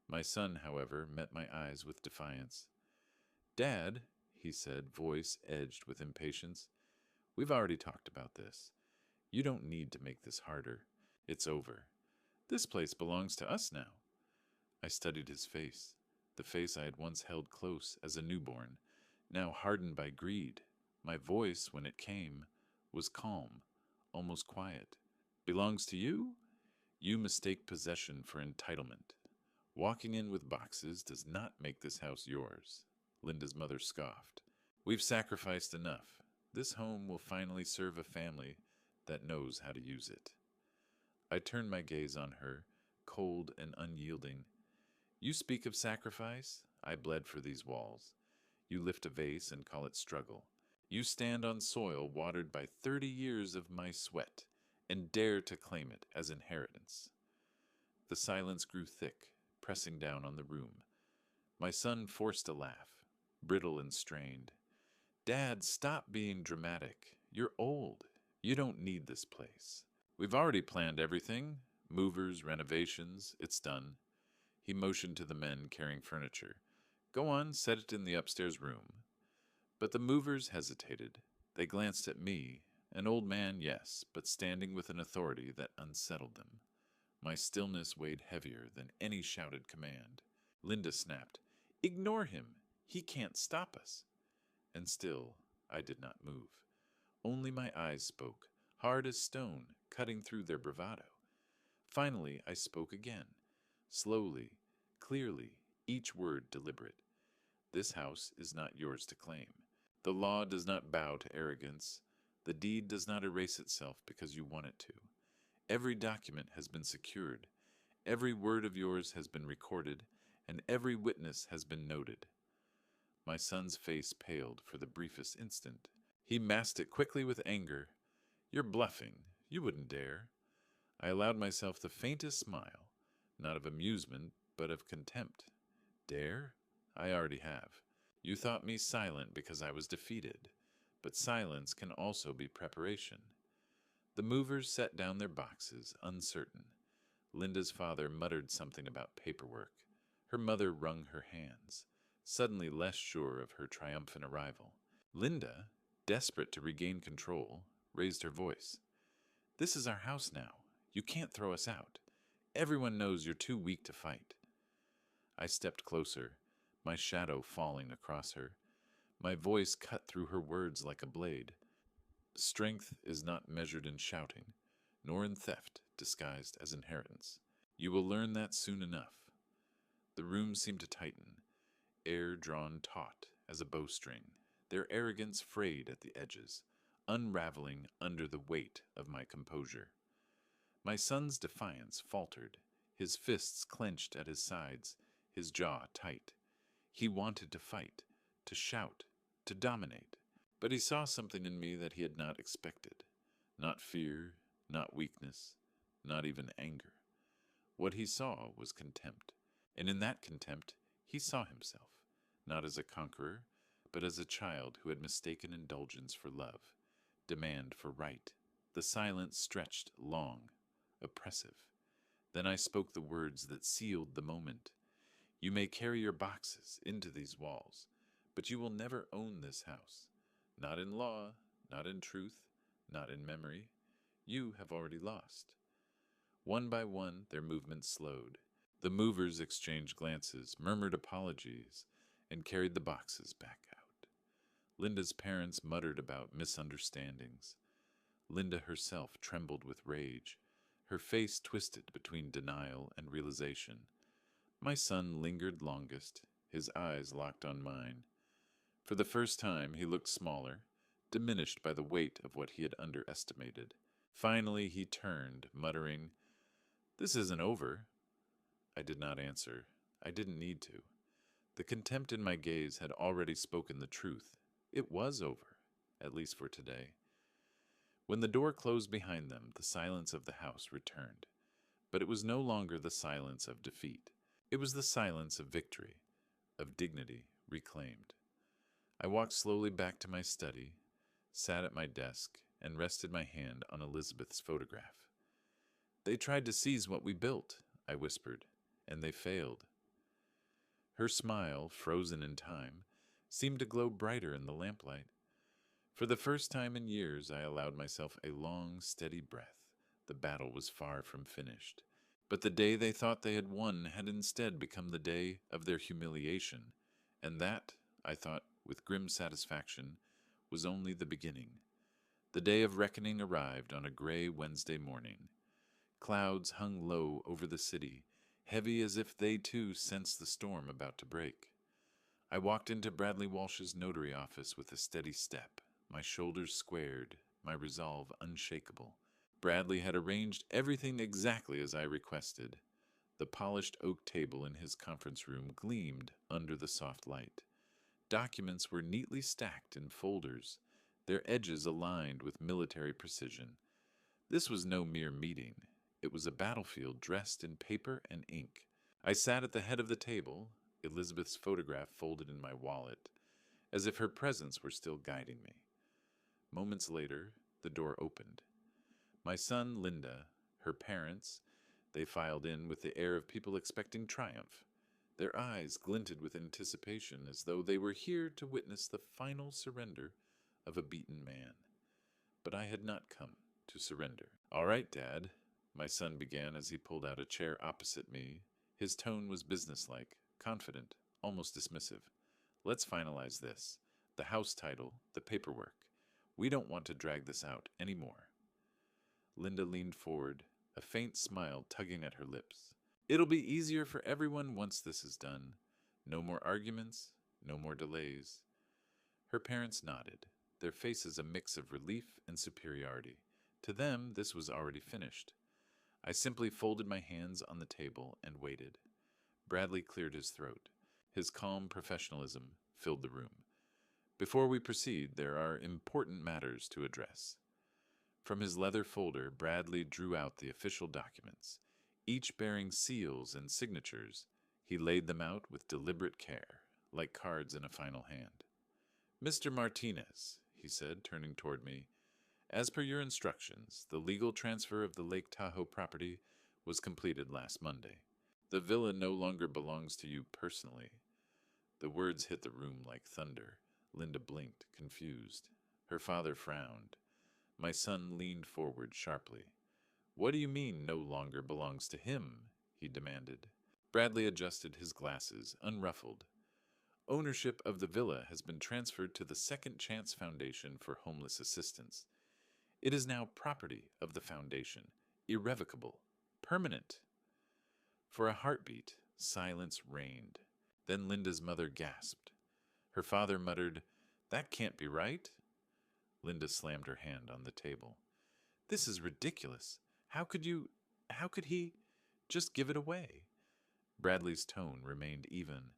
My son, however, met my eyes with defiance. Dad, he said, voice edged with impatience, we've already talked about this. You don't need to make this harder. It's over. This place belongs to us now. I studied his face, the face I had once held close as a newborn, now hardened by greed. My voice, when it came, was calm, almost quiet. Belongs to you? You mistake possession for entitlement. Walking in with boxes does not make this house yours. Linda's mother scoffed. We've sacrificed enough. This home will finally serve a family that knows how to use it. I turned my gaze on her, cold and unyielding. You speak of sacrifice? I bled for these walls. You lift a vase and call it struggle. You stand on soil watered by 30 years of my sweat and dare to claim it as inheritance. The silence grew thick, pressing down on the room. My son forced a laugh, brittle and strained. Dad, stop being dramatic. You're old. You don't need this place. We've already planned everything. Movers, renovations, it's done. He motioned to the men carrying furniture. Go on, set it in the upstairs room. But the movers hesitated. They glanced at me, an old man, yes, but standing with an authority that unsettled them. My stillness weighed heavier than any shouted command. Linda snapped, Ignore him. He can't stop us. And still, I did not move. Only my eyes spoke, hard as stone, cutting through their bravado. Finally, I spoke again, slowly, clearly, each word deliberate. This house is not yours to claim. The law does not bow to arrogance. The deed does not erase itself because you want it to. Every document has been secured. Every word of yours has been recorded, and every witness has been noted. My son's face paled for the briefest instant. He masked it quickly with anger. You're bluffing. You wouldn't dare. I allowed myself the faintest smile, not of amusement, but of contempt. Dare? I already have. You thought me silent because I was defeated, but silence can also be preparation. The movers set down their boxes, uncertain. Linda's father muttered something about paperwork. Her mother wrung her hands, suddenly less sure of her triumphant arrival. Linda, desperate to regain control, raised her voice. This is our house now. You can't throw us out. Everyone knows you're too weak to fight. I stepped closer, my shadow falling across her. My voice cut through her words like a blade. Strength is not measured in shouting, nor in theft disguised as inheritance. You will learn that soon enough. The room seemed to tighten, air drawn taut as a bowstring, their arrogance frayed at the edges, unraveling under the weight of my composure. My son's defiance faltered, his fists clenched at his sides, his jaw tight. He wanted to fight, to shout, to dominate, but he saw something in me that he had not expected. Not fear, not weakness, not even anger. What he saw was contempt, and in that contempt he saw himself, not as a conqueror, but as a child who had mistaken indulgence for love, demand for right. The silence stretched long, oppressive. Then I spoke the words that sealed the moment. You may carry your boxes into these walls, but you will never own this house. Not in law, not in truth, not in memory. You have already lost. One by one, their movements slowed. The movers exchanged glances, murmured apologies, and carried the boxes back out. Linda's parents muttered about misunderstandings. Linda herself trembled with rage, her face twisted between denial and realization. My son lingered longest, his eyes locked on mine. For the first time, he looked smaller, diminished by the weight of what he had underestimated. Finally, he turned, muttering, This isn't over. I did not answer. I didn't need to. The contempt in my gaze had already spoken the truth. It was over, at least for today. When the door closed behind them, the silence of the house returned. But it was no longer the silence of defeat. It was the silence of victory, of dignity reclaimed. I walked slowly back to my study, sat at my desk, and rested my hand on Elizabeth's photograph. They tried to seize what we built, I whispered, and they failed. Her smile, frozen in time, seemed to glow brighter in the lamplight. For the first time in years, I allowed myself a long, steady breath. The battle was far from finished. But the day they thought they had won had instead become the day of their humiliation, and that, I thought with grim satisfaction, was only the beginning. The day of reckoning arrived on a gray Wednesday morning. Clouds hung low over the city, heavy as if they too sensed the storm about to break. I walked into Bradley Walsh's notary office with a steady step, my shoulders squared, my resolve unshakable. Bradley had arranged everything exactly as I requested. The polished oak table in his conference room gleamed under the soft light. Documents were neatly stacked in folders, their edges aligned with military precision. This was no mere meeting. It was a battlefield dressed in paper and ink. I sat at the head of the table, Elizabeth's photograph folded in my wallet, as if her presence were still guiding me. Moments later, the door opened. My son, Linda, her parents, they filed in with the air of people expecting triumph. Their eyes glinted with anticipation as though they were here to witness the final surrender of a beaten man. But I had not come to surrender. "All right, Dad," my son began as he pulled out a chair opposite me. His tone was businesslike, confident, almost dismissive. "Let's finalize this. The house title, the paperwork. We don't want to drag this out anymore." Linda leaned forward, a faint smile tugging at her lips. "It'll be easier for everyone once this is done. No more arguments, no more delays." Her parents nodded, their faces a mix of relief and superiority. To them, this was already finished. I simply folded my hands on the table and waited. Bradley cleared his throat. His calm professionalism filled the room. "Before we proceed, there are important matters to address." From his leather folder, Bradley drew out the official documents, each bearing seals and signatures. He laid them out with deliberate care, like cards in a final hand. "Mr. Martinez," he said, turning toward me, "as per your instructions, the legal transfer of the Lake Tahoe property was completed last Monday. The villa no longer belongs to you personally." The words hit the room like thunder. Linda blinked, confused. Her father frowned. My son leaned forward sharply. "What do you mean, no longer belongs to him?" he demanded. Bradley adjusted his glasses, unruffled. "Ownership of the villa has been transferred to the Second Chance Foundation for Homeless Assistance. It is now property of the foundation, irrevocable, permanent." For a heartbeat, silence reigned. Then Linda's mother gasped. Her father muttered, "That can't be right." Linda slammed her hand on the table. "This is ridiculous. How could he just give it away?" Bradley's tone remained even.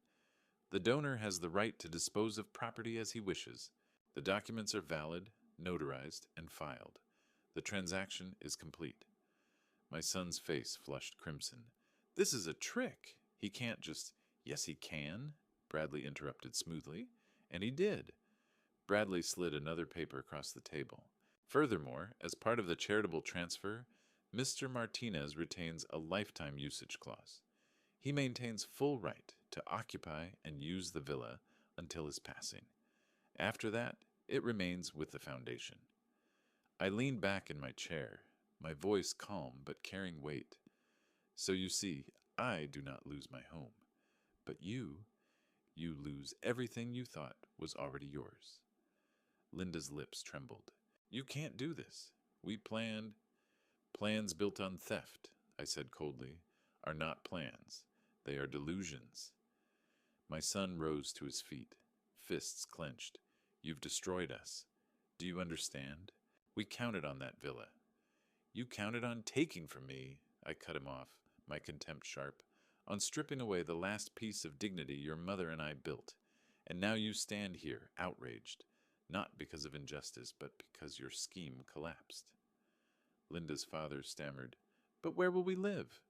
"The donor has the right to dispose of property as he wishes. The documents are valid, notarized, and filed. The transaction is complete." My son's face flushed crimson. "This is a trick. He can't just—" "Yes, he can," Bradley interrupted smoothly, and he did. Bradley slid another paper across the table. "Furthermore, as part of the charitable transfer, Mr. Martinez retains a lifetime usage clause. He maintains full right to occupy and use the villa until his passing. After that, it remains with the foundation." I leaned back in my chair, my voice calm but carrying weight. "So you see, I do not lose my home. But you lose everything you thought was already yours." Linda's lips trembled. "You can't do this. We planned—" "Plans built on theft," I said coldly, "are not plans. They are delusions." My son rose to his feet, fists clenched. "You've destroyed us. Do you understand? We counted on that villa." "You counted on taking from me," I cut him off, my contempt sharp, on stripping away the last piece of dignity your mother and I built. And now you stand here, outraged, not because of injustice, but because your scheme collapsed. Linda's father stammered, "But where will we live?"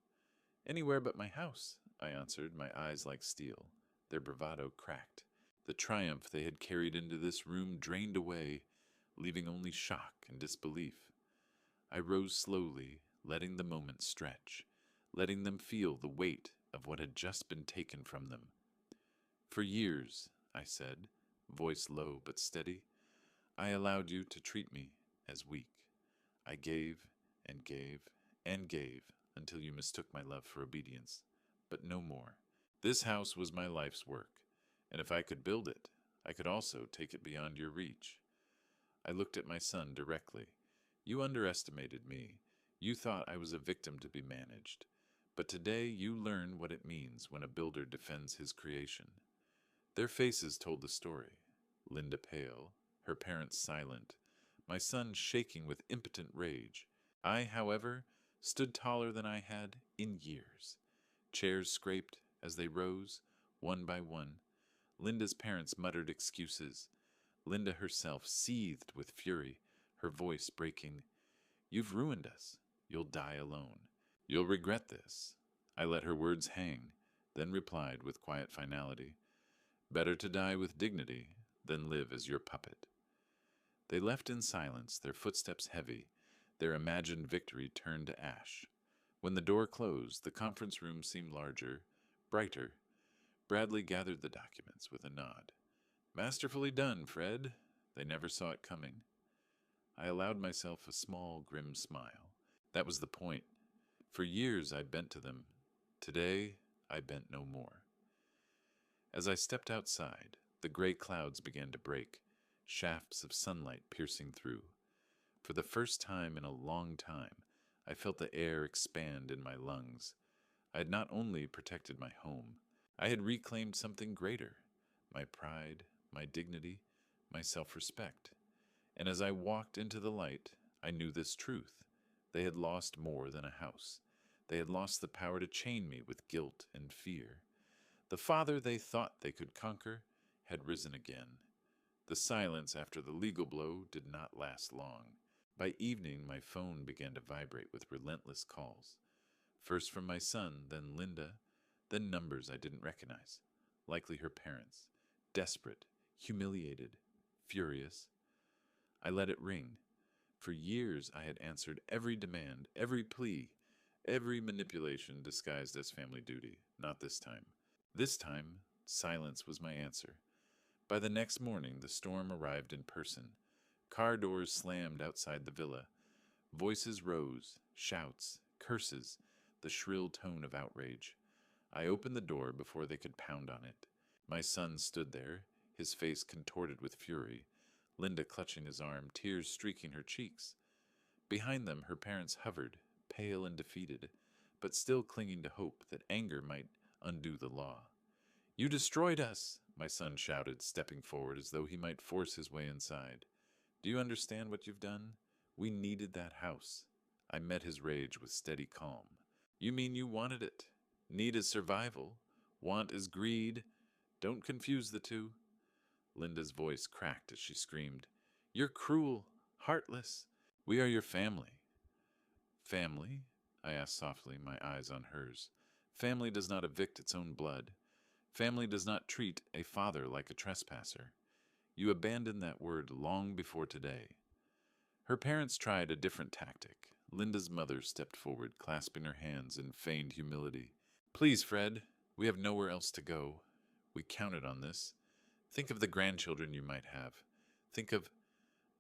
"Anywhere but my house," I answered, my eyes like steel. Their bravado cracked. The triumph they had carried into this room drained away, leaving only shock and disbelief. I rose slowly, letting the moment stretch, letting them feel the weight of what had just been taken from them. "For years," I said, voice low but steady, "I allowed you to treat me as weak. I gave and gave and gave until you mistook my love for obedience, but no more. This house was my life's work, and if I could build it, I could also take it beyond your reach." I looked at my son directly. "You underestimated me. You thought I was a victim to be managed. But today you learn what it means when a builder defends his creation." Their faces told the story. Linda pale, her parents silent, my son shaking with impotent rage. I, however, stood taller than I had in years. Chairs scraped as they rose, one by one. Linda's parents muttered excuses. Linda herself seethed with fury, her voice breaking. "You've ruined us. You'll die alone. You'll regret this." I let her words hang, then replied with quiet finality, "Better to die with dignity than live as your puppet." They left in silence, their footsteps heavy, their imagined victory turned to ash. When the door closed, the conference room seemed larger, brighter. Bradley gathered the documents with a nod. "Masterfully done, Fred." They never saw it coming. I allowed myself a small, grim smile. That was the point. For years I bent to them. Today I bent no more. As I stepped outside, the gray clouds began to break, shafts of sunlight piercing through. For the first time in a long time, I felt the air expand in my lungs. I had not only protected my home, I had reclaimed something greater, my pride, my dignity, my self-respect. And as I walked into the light, I knew this truth. They had lost more than a house. They had lost the power to chain me with guilt and fear. The father they thought they could conquer had risen again. The silence after the legal blow did not last long. By evening, my phone began to vibrate with relentless calls. First from my son, then Linda, then numbers I didn't recognize. Likely her parents. Desperate, humiliated, furious. I let it ring. For years I had answered every demand, every plea, every manipulation disguised as family duty. Not this time. This time, silence was my answer. By the next morning, the storm arrived in person. Car doors slammed outside the villa. Voices rose, shouts, curses, the shrill tone of outrage. I opened the door before they could pound on it. My son stood there, his face contorted with fury, Linda clutching his arm, tears streaking her cheeks. Behind them, her parents hovered, pale and defeated, but still clinging to hope that anger might undo the law. "You destroyed us," my son shouted, stepping forward as though he might force his way inside. "Do you understand what you've done? We needed that house." I met his rage with steady calm. "You mean you wanted it? Need is survival. Want is greed. Don't confuse the two." Linda's voice cracked as she screamed, "You're cruel, heartless. We are your family." "Family?" I asked softly, my eyes on hers. "Family does not evict its own blood. Family does not treat a father like a trespasser. You abandoned that word long before today." Her parents tried a different tactic. Linda's mother stepped forward, clasping her hands in feigned humility. "Please, Fred, we have nowhere else to go. We counted on this. Think of the grandchildren you might have. Think of—"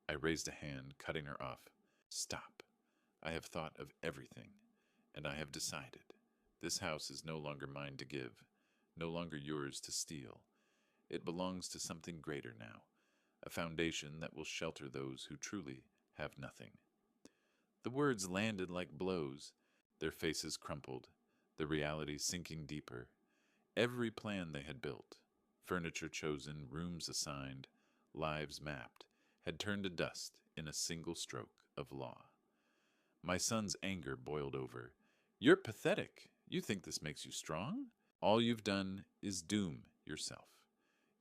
I raised a hand, cutting her off. "Stop. I have thought of everything, and I have decided. This house is no longer mine to give, no longer yours to steal. It belongs to something greater now, a foundation that will shelter those who truly have nothing." The words landed like blows. Their faces crumpled, the reality sinking deeper. Every plan they had built, furniture chosen, rooms assigned, lives mapped, had turned to dust in a single stroke of law. My son's anger boiled over. You're pathetic. You think this makes you strong? All you've done is doom yourself.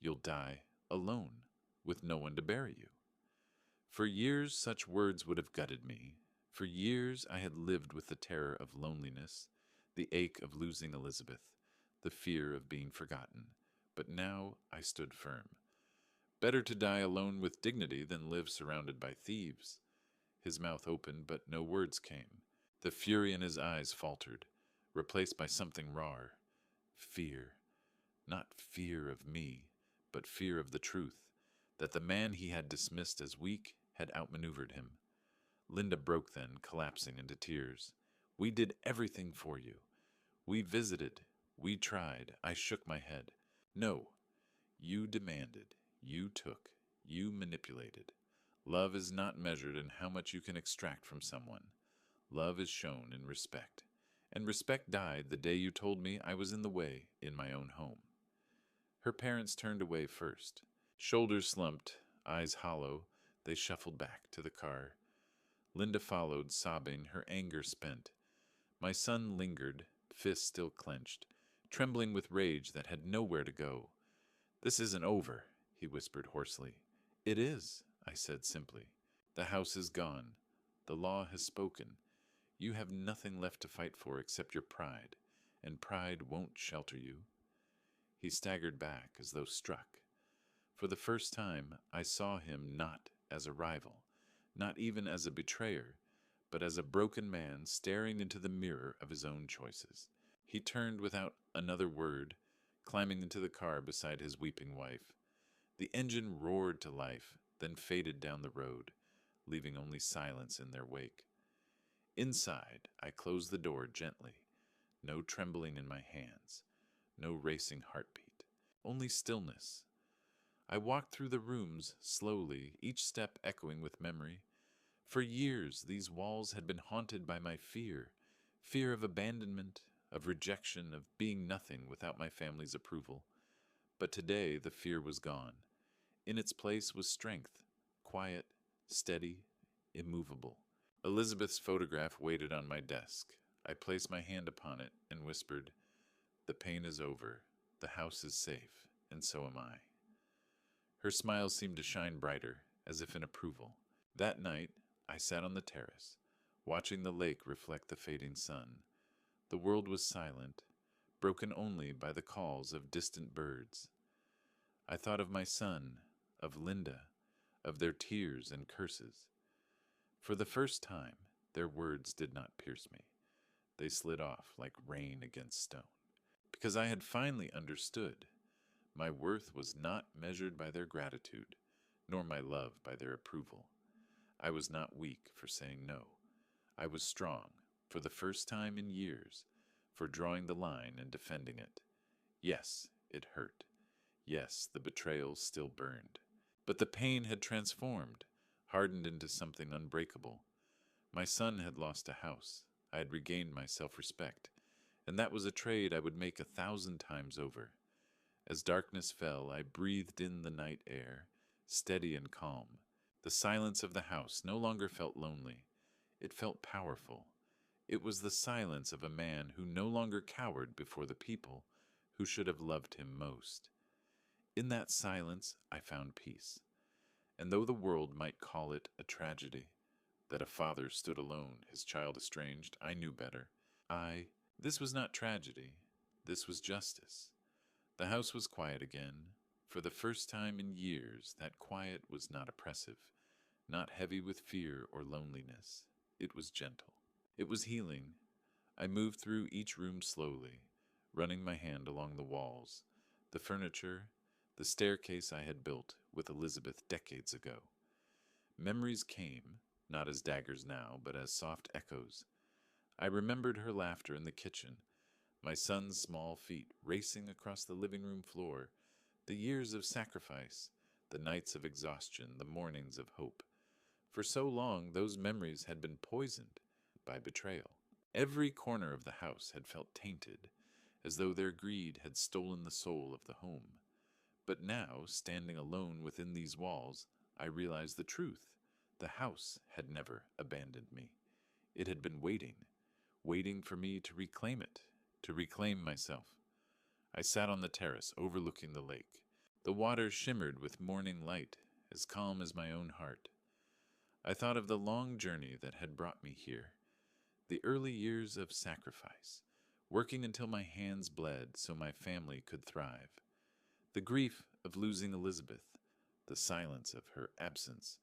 You'll die alone, with no one to bury you. For years, such words would have gutted me. For years, I had lived with the terror of loneliness, the ache of losing Elizabeth, the fear of being forgotten. But now I stood firm. Better to die alone with dignity than live surrounded by thieves. His mouth opened, but no words came. The fury in his eyes faltered, replaced by something rawer. Fear. Not fear of me, but fear of the truth, that the man he had dismissed as weak had outmaneuvered him. Linda broke then, collapsing into tears. We did everything for you. We visited. We tried. I shook my head. No. You demanded. You took. You manipulated. Love is not measured in how much you can extract from someone. Love is shown in respect. And respect died the day you told me I was in the way in my own home. Her parents turned away first. Shoulders slumped, eyes hollow, they shuffled back to the car. Linda followed, sobbing, her anger spent. My son lingered, fists still clenched, trembling with rage that had nowhere to go. This isn't over, he whispered hoarsely. It is, I said simply. The house is gone. The law has spoken. You have nothing left to fight for except your pride, and pride won't shelter you. He staggered back as though struck. For the first time, I saw him not as a rival, not even as a betrayer, but as a broken man staring into the mirror of his own choices. He turned without another word, climbing into the car beside his weeping wife. The engine roared to life, then faded down the road, leaving only silence in their wake. Inside, I closed the door gently, no trembling in my hands, no racing heartbeat, only stillness. I walked through the rooms slowly, each step echoing with memory. For years, these walls had been haunted by my fear, fear of abandonment, of rejection, of being nothing without my family's approval. But today, the fear was gone. In its place was strength, quiet, steady, immovable. Elizabeth's photograph waited on my desk. I placed my hand upon it and whispered, "The pain is over, the house is safe, and so am I." Her smile seemed to shine brighter, as if in approval. That night, I sat on the terrace, watching the lake reflect the fading sun. The world was silent, broken only by the calls of distant birds. I thought of my son, of Linda, of their tears and curses. For the first time, their words did not pierce me. They slid off like rain against stone. Because I had finally understood. My worth was not measured by their gratitude, nor my love by their approval. I was not weak for saying no. I was strong, for the first time in years, for drawing the line and defending it. Yes, it hurt. Yes, the betrayal still burned. But the pain had transformed, hardened into something unbreakable. My son had lost a house. I had regained my self-respect, and that was a trade I would make 1,000 times over. As darkness fell, I breathed in the night air, steady and calm. The silence of the house no longer felt lonely. It felt powerful. It was the silence of a man who no longer cowered before the people who should have loved him most. In that silence, I found peace. And though the world might call it a tragedy, that a father stood alone, his child estranged, I knew better. This was not tragedy. This was justice. The house was quiet again. For the first time in years, that quiet was not oppressive, not heavy with fear or loneliness. It was gentle. It was healing. I moved through each room slowly, running my hand along the walls, the furniture, the staircase I had built with Elizabeth decades ago. Memories came, not as daggers now, but as soft echoes. I remembered her laughter in the kitchen, my son's small feet racing across the living room floor, the years of sacrifice, the nights of exhaustion, the mornings of hope. For so long, those memories had been poisoned by betrayal. Every corner of the house had felt tainted, as though their greed had stolen the soul of the home. But now, standing alone within these walls, I realized the truth. The house had never abandoned me. It had been waiting, waiting for me to reclaim it, to reclaim myself. I sat on the terrace overlooking the lake. The water shimmered with morning light, as calm as my own heart. I thought of the long journey that had brought me here, the early years of sacrifice, working until my hands bled so my family could thrive, the grief of losing Elizabeth, the silence of her absence,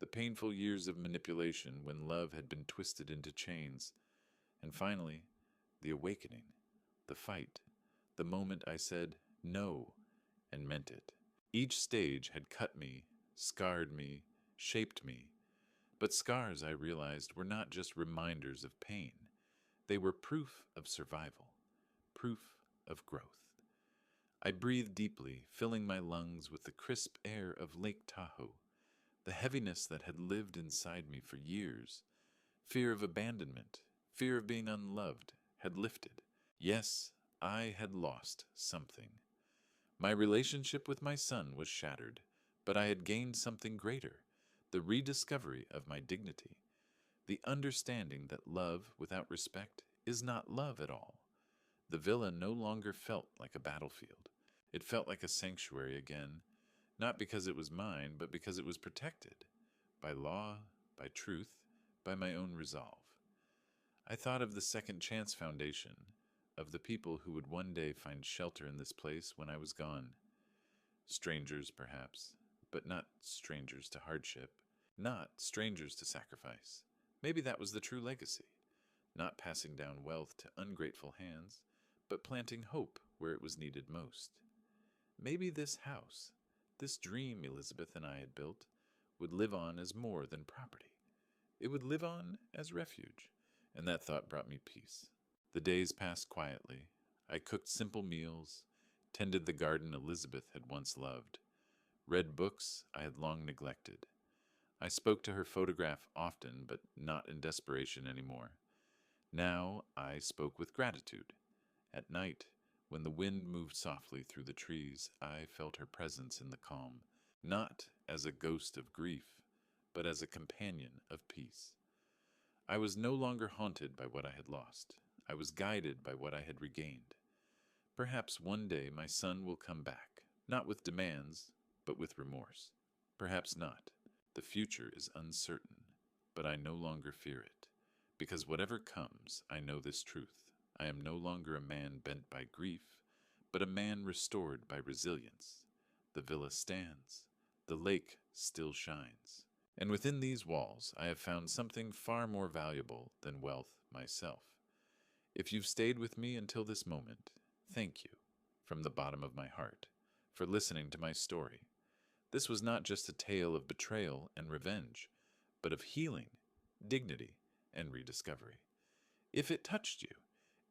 the painful years of manipulation when love had been twisted into chains, and finally, the awakening, the fight, the moment I said no and meant it. Each stage had cut me, scarred me, shaped me. But scars, I realized, were not just reminders of pain. They were proof of survival, proof of growth. I breathed deeply, filling my lungs with the crisp air of Lake Tahoe. The heaviness that had lived inside me for years, fear of abandonment, fear of being unloved, had lifted. Yes, I had lost something. My relationship with my son was shattered, but I had gained something greater, the rediscovery of my dignity, the understanding that love without respect is not love at all. The villa no longer felt like a battlefield. It felt like a sanctuary again, not because it was mine, but because it was protected by law, by truth, by my own resolve. I thought of the Second Chance Foundation, of the people who would one day find shelter in this place when I was gone. Strangers, perhaps, but not strangers to hardship, not strangers to sacrifice. Maybe that was the true legacy, not passing down wealth to ungrateful hands, but planting hope where it was needed most. Maybe this house, this dream Elizabeth and I had built, would live on as more than property. It would live on as refuge, and that thought brought me peace. The days passed quietly. I cooked simple meals, tended the garden Elizabeth had once loved, read books I had long neglected. I spoke to her photograph often, but not in desperation anymore. Now I spoke with gratitude. At night, when the wind moved softly through the trees, I felt her presence in the calm, not as a ghost of grief, but as a companion of peace. I was no longer haunted by what I had lost. I was guided by what I had regained. Perhaps one day my son will come back, not with demands, but with remorse. Perhaps not. The future is uncertain, but I no longer fear it. Because whatever comes, I know this truth. I am no longer a man bent by grief, but a man restored by resilience. The villa stands. The lake still shines. And within these walls, I have found something far more valuable than wealth myself. If you've stayed with me until this moment, thank you, from the bottom of my heart, for listening to my story. This was not just a tale of betrayal and revenge, but of healing, dignity, and rediscovery. If it touched you,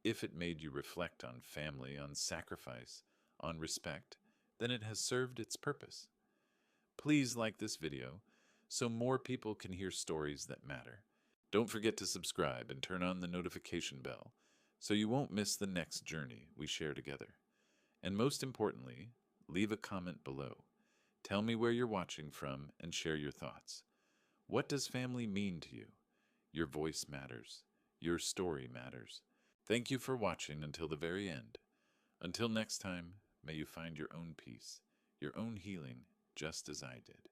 if it made you reflect on family, on sacrifice, on respect, then it has served its purpose. Please like this video so more people can hear stories that matter. Don't forget to subscribe and turn on the notification bell so you won't miss the next journey we share together. And most importantly, leave a comment below. Tell me where you're watching from and share your thoughts. What does family mean to you? Your voice matters. Your story matters. Thank you for watching until the very end. Until next time, may you find your own peace, your own healing, just as I did.